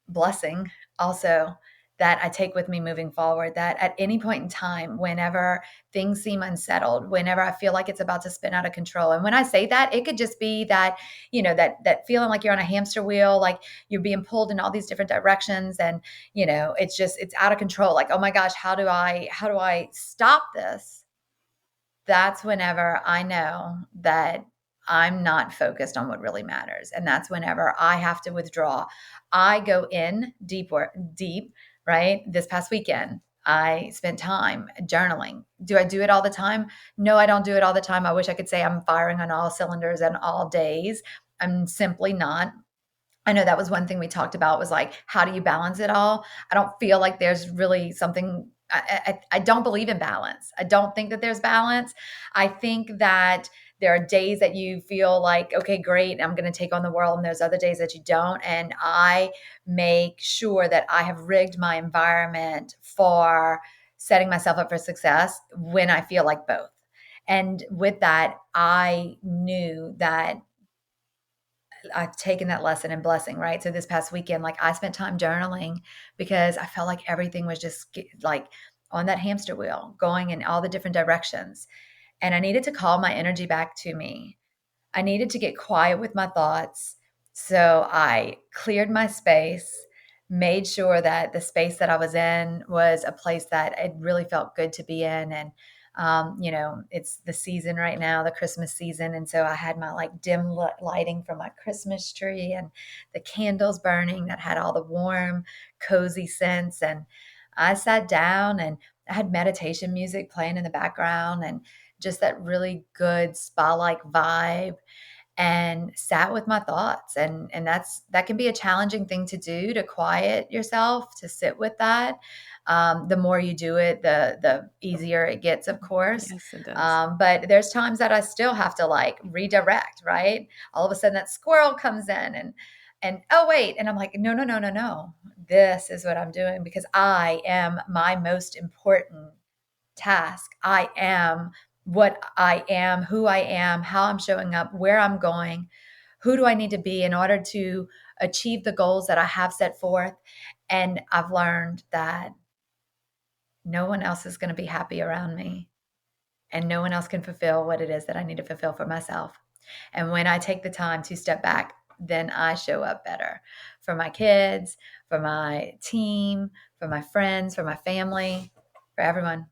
blessing also that I take with me moving forward, that at any point in time, whenever things seem unsettled, whenever I feel like it's about to spin out of control. And when I say that, it could just be that, that feeling like you're on a hamster wheel, like you're being pulled in all these different directions. And, it's out of control. Like, oh my gosh, how do I stop this? That's whenever I know that I'm not focused on what really matters. And that's whenever I have to withdraw. I go in deep, right? This past weekend, I spent time journaling. Do I do it all the time? No, I don't do it all the time. I wish I could say I'm firing on all cylinders and all days. I'm simply not. I know that was one thing we talked about, was like, how do you balance it all? I don't feel like there's really something. I don't believe in balance. I don't think that there's balance. I think that there are days that you feel like, okay, great, I'm going to take on the world. And there's other days that you don't. And I make sure that I have rigged my environment for setting myself up for success when I feel like both. And with that, I knew that I've taken that lesson and blessing, right? So this past weekend, like, I spent time journaling because I felt like everything was just like on that hamster wheel going in all the different directions. And I needed to call my energy back to me. I needed to get quiet with my thoughts. So I cleared my space, made sure that the space that I was in was a place that it really felt good to be in. And, it's the season right now, the Christmas season. And so I had my like dim lighting from my Christmas tree and the candles burning that had all the warm, cozy scents. And I sat down and I had meditation music playing in the background and just that really good spa-like vibe, and sat with my thoughts. And that can be a challenging thing to do, to quiet yourself, to sit with that. The more you do it, the easier it gets, of course. Yes, it does. But there's times that I still have to like redirect, right? All of a sudden that squirrel comes in and oh wait, and I'm like, no, no, no, no, no. This is what I'm doing because I am my most important task. I am what I am, who I am, how I'm showing up, where I'm going, who do I need to be in order to achieve the goals that I have set forth. And I've learned that no one else is going to be happy around me, and no one else can fulfill what it is that I need to fulfill for myself. And when I take the time to step back, then I show up better for my kids, for my team, for my friends, for my family, for everyone.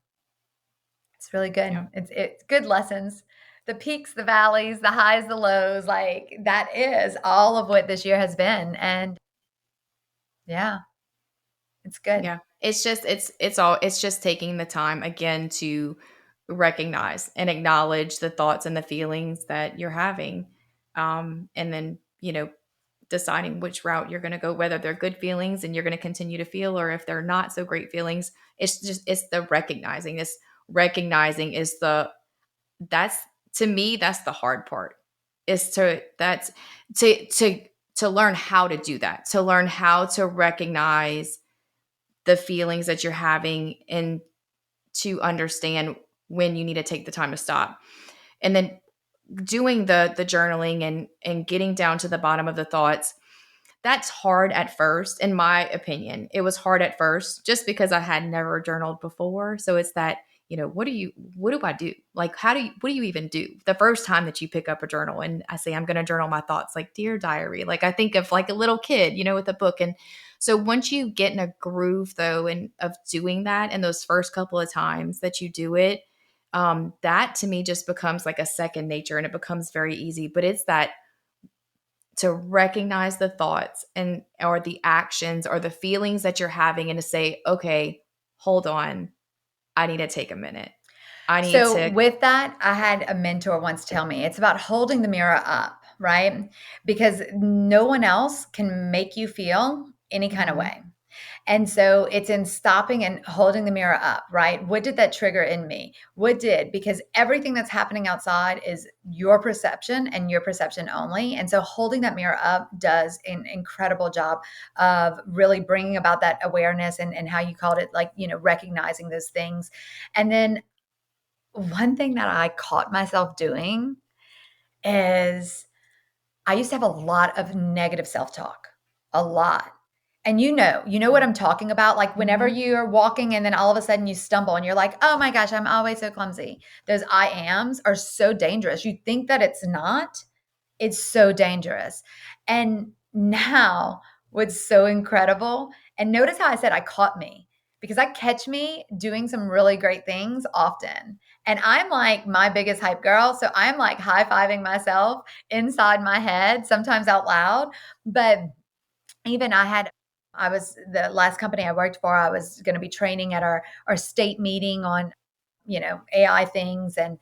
It's really good. Yeah. It's good lessons. The peaks, the valleys, the highs, the lows, like that is all of what this year has been. And yeah, it's good. Yeah. It's just taking the time again to recognize and acknowledge the thoughts and the feelings that you're having. And then, deciding which route you're going to go, whether they're good feelings and you're going to continue to feel, or if they're not so great feelings. It's the recognizing. This recognizing is that's to me, that's the hard part, is to learn how to do that, to learn how to recognize the feelings that you're having, and to understand when you need to take the time to stop. And then doing the journaling and getting down to the bottom of the thoughts, that's hard at first. In my opinion, it was hard at first just because I had never journaled before. So it's that, what do I do? Like, what do you even do the first time that you pick up a journal? And I say, I'm going to journal my thoughts, like dear diary. Like I think of like a little kid, with a book. And so once you get in a groove though, and of doing that, and those first couple of times that you do it, that to me just becomes like a second nature, and it becomes very easy. But it's that, to recognize the thoughts and or the actions or the feelings that you're having, and to say, okay, hold on, I need to take a minute. So with that, I had a mentor once tell me it's about holding the mirror up, right? Because no one else can make you feel any kind of way. And so it's in stopping and holding the mirror up, right? What did that trigger in me? What did? Because everything that's happening outside is your perception and your perception only. And so holding that mirror up does an incredible job of really bringing about that awareness and how you called it, like, recognizing those things. And then one thing that I caught myself doing is I used to have a lot of negative self-talk, a lot. And you know what I'm talking about? Like whenever you're walking and then all of a sudden you stumble and you're like, oh my gosh, I'm always so clumsy. Those I ams are so dangerous. You think that it's not, it's so dangerous. And now what's so incredible, and notice how I said I caught me, because I catch me doing some really great things often. And I'm like my biggest hype girl. So I'm like high-fiving myself inside my head, sometimes out loud. But even I was the last company I worked for, I was going to be training at our state meeting on, AI things. And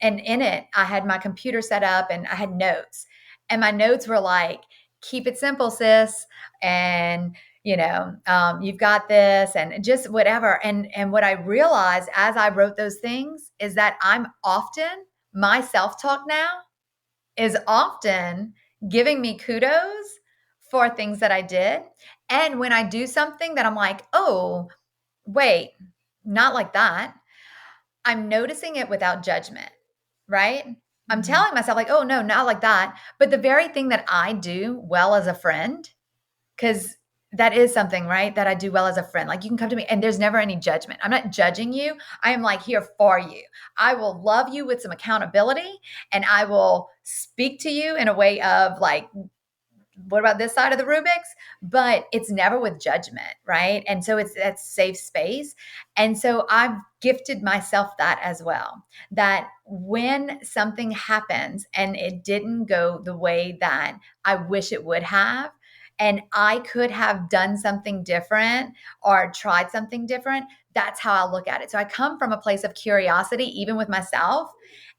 in it, I had my computer set up and I had notes. And my notes were like, keep it simple, sis. And, you've got this, and just whatever. And what I realized as I wrote those things is that my self-talk now is often giving me kudos for things that I did. And when I do something that I'm like, oh, wait, not like that, I'm noticing it without judgment, right? I'm telling myself like, oh no, not like that. But the very thing that I do well as a friend, because that is something, right, that I do well as a friend. Like, you can come to me and there's never any judgment. I'm not judging you. I am like here for you. I will love you with some accountability, and I will speak to you in a way of like, what about this side of the Rubik's? But it's never with judgment, right? And so it's that safe space. And so I've gifted myself that as well. That when something happens and it didn't go the way that I wish it would have, and I could have done something different or tried something different, that's how I look at it. So I come from a place of curiosity, even with myself.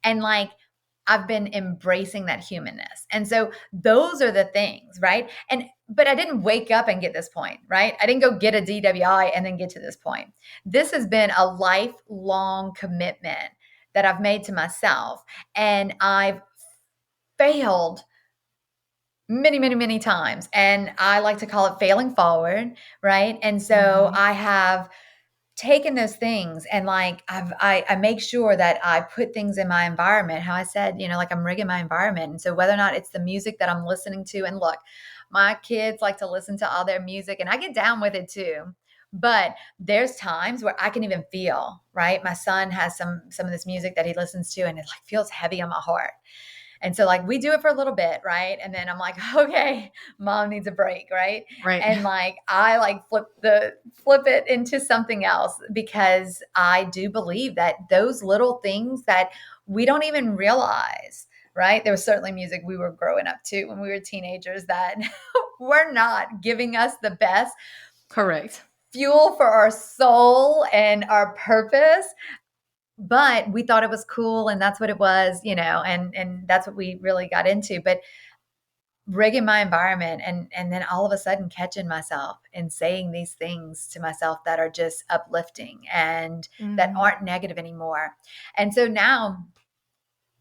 And like, I've been embracing that humanness. And so those are the things, right? But I didn't wake up and get this point, right? I didn't go get a DWI and then get to this point. This has been a lifelong commitment that I've made to myself, and I've failed many, many, many times. And I like to call it failing forward, right? And so I have taken those things, and like I make sure that I put things in my environment, how I said, like I'm rigging my environment. And so whether or not it's the music that I'm listening to, and look, my kids like to listen to all their music and I get down with it too. But there's times where I can even feel, right? My son has some of this music that he listens to, and it like feels heavy on my heart. And so like we do it for a little bit, right? And then I'm like, okay, mom needs a break, right? Right. And like I like flip it into something else, because I do believe that those little things that we don't even realize, right? There was certainly music we were growing up to when we were teenagers that were not giving us the best Correct. fuel for our soul and our purpose, but we thought it was cool, and that's what it was, and that's what we really got into. But rigging my environment, and then all of a sudden catching myself and saying these things to myself that are just uplifting and that aren't negative anymore. And so now,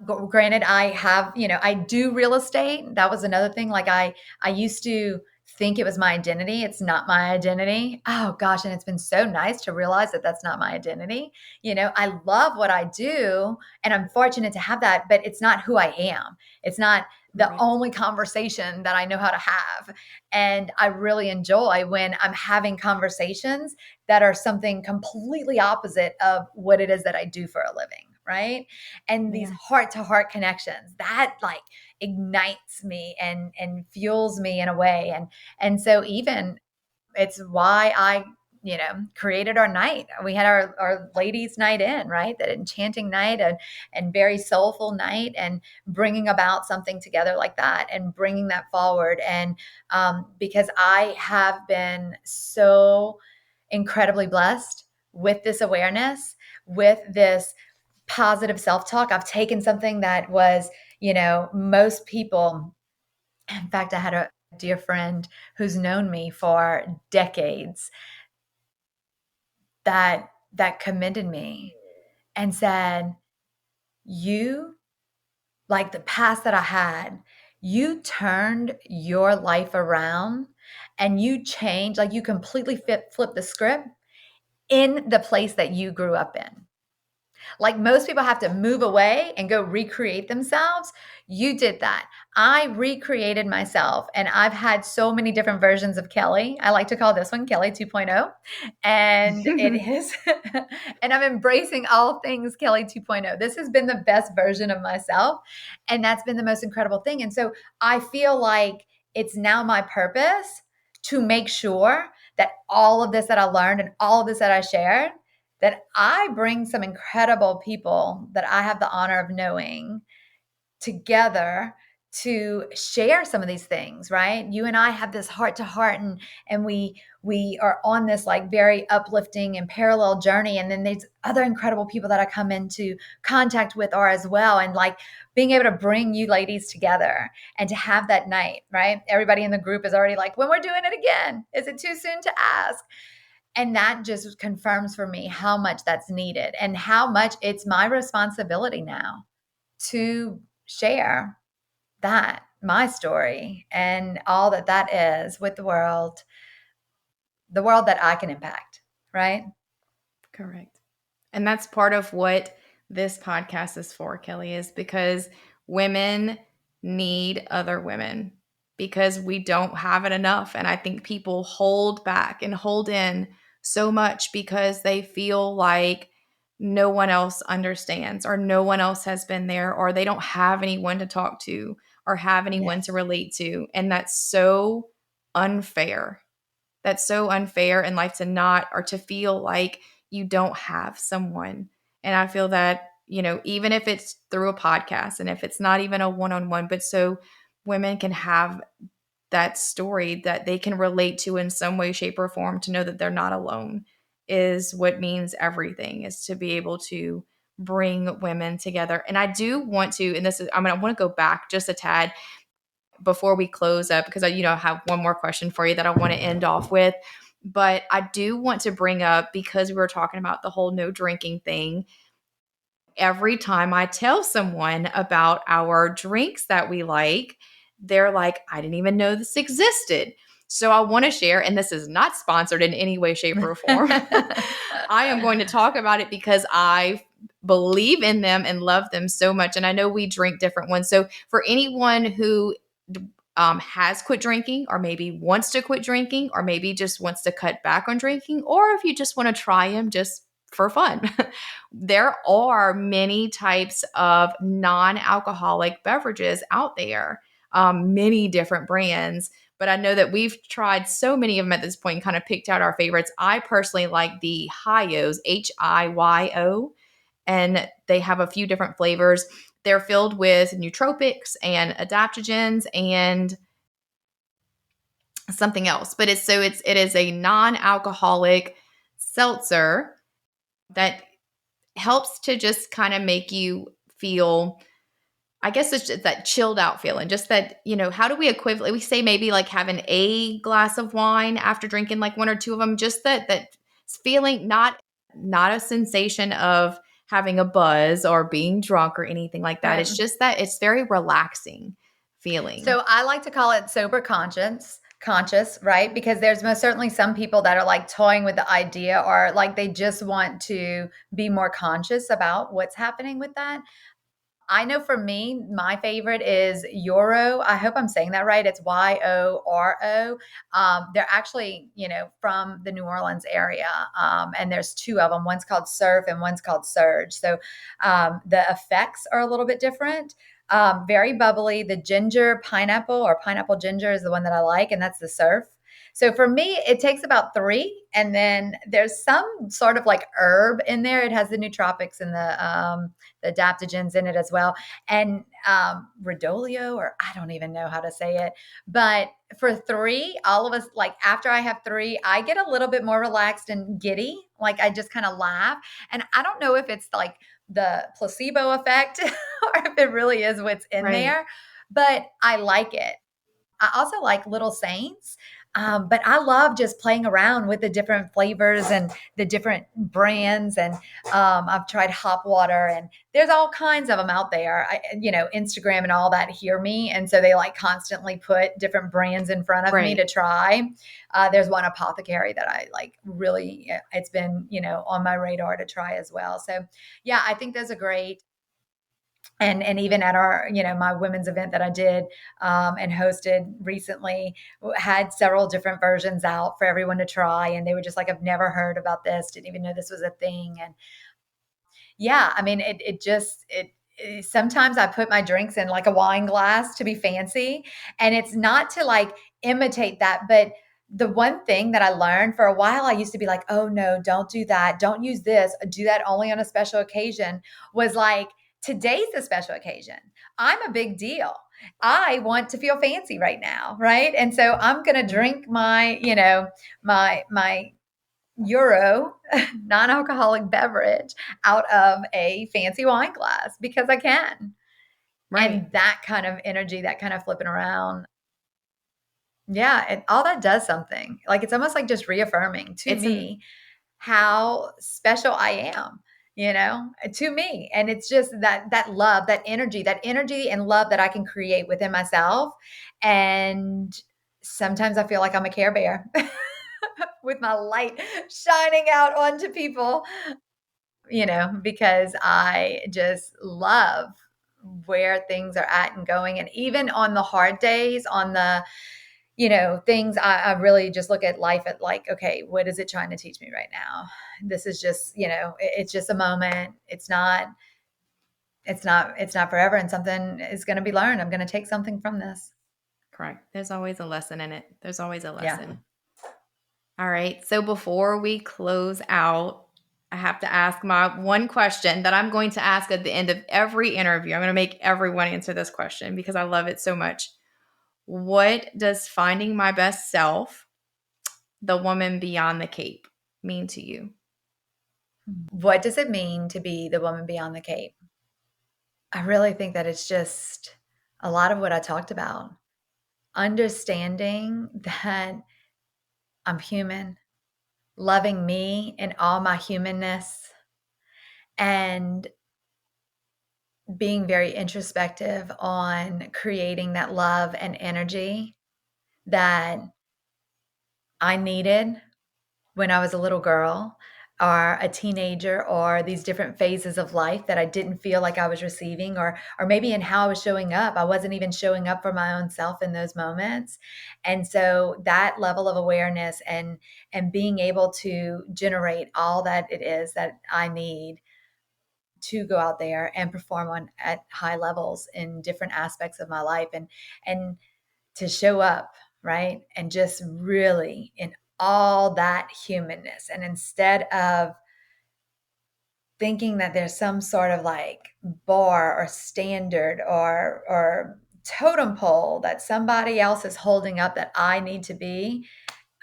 granted, I have, I do real estate. That was another thing. Like I used to think it was my identity. It's not my identity. Oh gosh. And it's been so nice to realize that that's not my identity. I love what I do, and I'm fortunate to have that, but it's not who I am. It's not the Right. only conversation that I know how to have. And I really enjoy when I'm having conversations that are something completely opposite of what it is that I do for a living. Right. And these heart to heart connections that like ignites me and fuels me in a way. And so even it's why I, created our night. We had our ladies night in, right? That enchanting night, and very soulful night, and bringing about something together like that and bringing that forward. And because I have been so incredibly blessed with this awareness, with this positive self-talk. I've taken something that was, most people, in fact, I had a dear friend who's known me for decades that commended me and said, you, like the past that I had, you turned your life around, and you changed, like you completely flip the script in the place that you grew up in. Like most people have to move away and go recreate themselves. You did that. I recreated myself, and I've had so many different versions of Kelli. I like to call this one Kelli 2.0. And it is, and I'm embracing all things Kelli 2.0. This has been the best version of myself. And that's been the most incredible thing. And so I feel like it's now my purpose to make sure that all of this that I learned and all of this that I shared, that I bring some incredible people that I have the honor of knowing together to share some of these things, right? You and I have this heart to heart, and we are on this like very uplifting and parallel journey. And then there's other incredible people that I come into contact with are as well. And like being able to bring you ladies together and to have that night, right? Everybody in the group is already like, when we're doing it again, is it too soon to ask? And that just confirms for me how much that's needed and how much it's my responsibility now to share that, my story, and all that that is with the world that I can impact, right? Correct. And that's part of what this podcast is for, Kelli, is because women need other women. because we don't have it enough. And I think people hold back and hold in so much because they feel like no one else understands, or no one else has been there, or they don't have anyone to talk to or have anyone to relate to. And that's so unfair. That's so unfair in life, to not, or to feel like you don't have someone. And I feel that, even if it's through a podcast and if it's not even a one-on-one, but so women can have that story that they can relate to in some way, shape, or form, to know that they're not alone, is what means everything, is to be able to bring women together. And I do want to, and this is, I want to go back just a tad before we close up, because I have one more question for you that I want to end off with. But I do want to bring up, because we were talking about the whole no drinking thing, every time I tell someone about our drinks that we like, they're like, I didn't even know this existed. So I want to share, and this is not sponsored in any way, shape, or form. I am going to talk about it because I believe in them and love them so much. And I know we drink different ones. So for anyone who has quit drinking, or maybe wants to quit drinking, or maybe just wants to cut back on drinking, or if you just want to try them just for fun, there are many types of non-alcoholic beverages out there, many different brands. But I know that we've tried so many of them at this point and kind of picked out our favorites. I personally like the Hios, Hiyo, and they have a few different flavors. They're filled with nootropics and adaptogens and something else. But it is a non-alcoholic seltzer that helps to just kind of make you feel, I guess it's just that chilled out feeling. Just that, how do we equivalent? We say maybe like having a glass of wine after drinking like one or two of them, just that feeling, not a sensation of having a buzz or being drunk or anything like that. Right. It's just that it's very relaxing feeling. So I like to call it sober conscious, right? Because there's most certainly some people that are like toying with the idea, or like they just want to be more conscious about what's happening with that. I know for me, my favorite is Yoro. I hope I'm saying that right. It's Yoro. They're actually, from the New Orleans area. And there's two of them. One's called Surf and one's called Surge. So the effects are a little bit different. Very bubbly. The ginger pineapple, or pineapple ginger, is the one that I like, and that's the Surf. So for me, it takes about 3, and then there's some sort of like herb in there. It has the nootropics and the adaptogens in it as well, and Redolio, or I don't even know how to say it. But for 3, all of us, like after I have 3, I get a little bit more relaxed and giddy. Like I just kind of laugh, and I don't know if it's like the placebo effect or if it really is what's in there, but I like it. I also like Little Saints. But I love just playing around with the different flavors and the different brands. And I've tried hop water, and there's all kinds of them out there. Instagram and all that hear me. And so they like constantly put different brands in front of me to try. There's one Apothecary that I like really, it's been, on my radar to try as well. So yeah, I think those are great. And even at our, my women's event that I did and hosted recently, had several different versions out for everyone to try. And they were just like, I've never heard about this, didn't even know this was a thing. And yeah, I mean, sometimes I put my drinks in like a wine glass to be fancy. And it's not to like imitate that, but the one thing that I learned, for a while, I used to be like, oh no, don't do that. Don't use this. Do that only on a special occasion. Was like, today's a special occasion. I'm a big deal. I want to feel fancy right now, right? And so I'm going to drink my, my Euro non-alcoholic beverage out of a fancy wine glass because I can. Right. And that kind of energy, that kind of flipping around. Yeah, all that does something. Like it's almost like just reaffirming to me how special I am, to me. And it's just that love, that energy and love that I can create within myself. And sometimes I feel like I'm a Care Bear with my light shining out onto people, because I just love where things are at and going. And even on the hard days, on the, things, I really just look at life at like, okay, what is it trying to teach me right now? This is just, it's just a moment. It's not forever, and something is going to be learned. I'm going to take something from this. Correct. There's always a lesson in it. There's always a Yeah. lesson. All right. So before we close out, I have to ask my one question that I'm going to ask at the end of every interview. I'm going to make everyone answer this question because I love it so much. What does finding my best self, the woman beyond the cape, mean to you? What does it mean to be the woman beyond the cape? I really think that it's just a lot of what I talked about. Understanding that I'm human, loving me in all my humanness, and being very introspective on creating that love and energy that I needed when I was a little girl or a teenager, or these different phases of life that I didn't feel like I was receiving, or maybe in how I was showing up. I wasn't even showing up for my own self in those moments. And so that level of awareness and being able to generate all that it is that I need to go out there and perform at high levels in different aspects of my life, and to show up, right? And just really in all that humanness. And instead of thinking that there's some sort of like bar or standard or totem pole that somebody else is holding up that I need to be,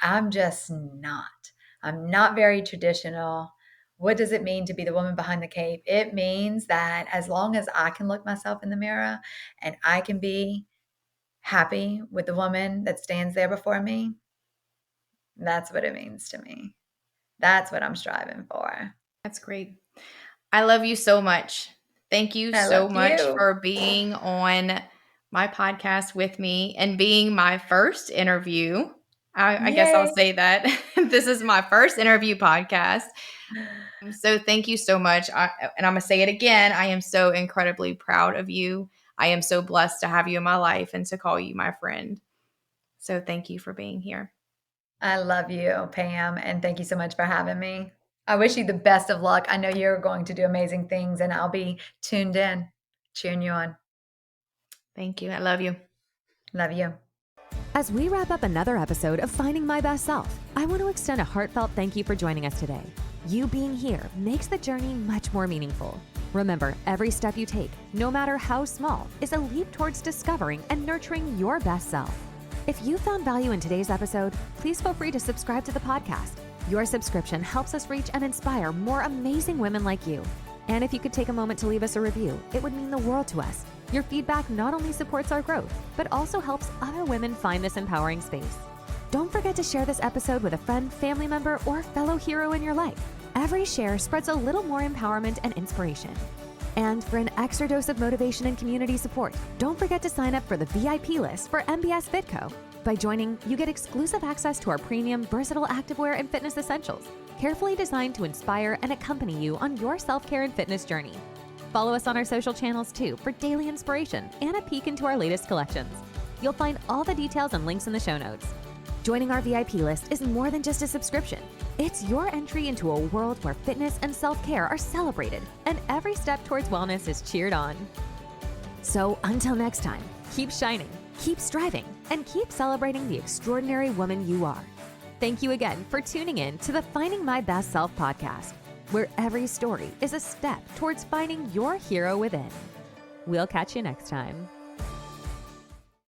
I'm just not. I'm not very traditional. What does it mean to be the woman behind the cape? It means that as long as I can look myself in the mirror and I can be happy with the woman that stands there before me, that's what it means to me. That's what I'm striving for. That's great. I love you so much. Thank you I so love much you. for being on my podcast with me and being my first interview. I guess I'll Yay. say that. This is my first interview podcast. So thank you so much. And I'm going to say it again. I am so incredibly proud of you. I am so blessed to have you in my life and to call you my friend. So thank you for being here. I love you, Pam, and thank you so much for having me. I wish you the best of luck. I know you're going to do amazing things, and I'll be tuned in, cheering you on. Thank you. I love you. Love you. As we wrap up another episode of Finding My Best Self, I want to extend a heartfelt thank you for joining us today. You being here makes the journey much more meaningful. Remember, every step you take, no matter how small, is a leap towards discovering and nurturing your best self. If you found value in today's episode, please feel free to subscribe to the podcast. Your subscription helps us reach and inspire more amazing women like you. And if you could take a moment to leave us a review, it would mean the world to us. Your feedback not only supports our growth, but also helps other women find this empowering space. Don't forget to share this episode with a friend, family member, or fellow hero in your life. Every share spreads a little more empowerment and inspiration. And for an extra dose of motivation and community support, don't forget to sign up for the VIP list for MBS FitCo. By joining, you get exclusive access to our premium, versatile activewear and fitness essentials, carefully designed to inspire and accompany you on your self-care and fitness journey. Follow us on our social channels too for daily inspiration and a peek into our latest collections. You'll find all the details and links in the show notes. Joining our VIP list is more than just a subscription. It's your entry into a world where fitness and self-care are celebrated and every step towards wellness is cheered on. So until next time, keep shining, keep striving, and keep celebrating the extraordinary woman you are. Thank you again for tuning in to the Finding My Best Self podcast, where every story is a step towards finding your hero within. We'll catch you next time.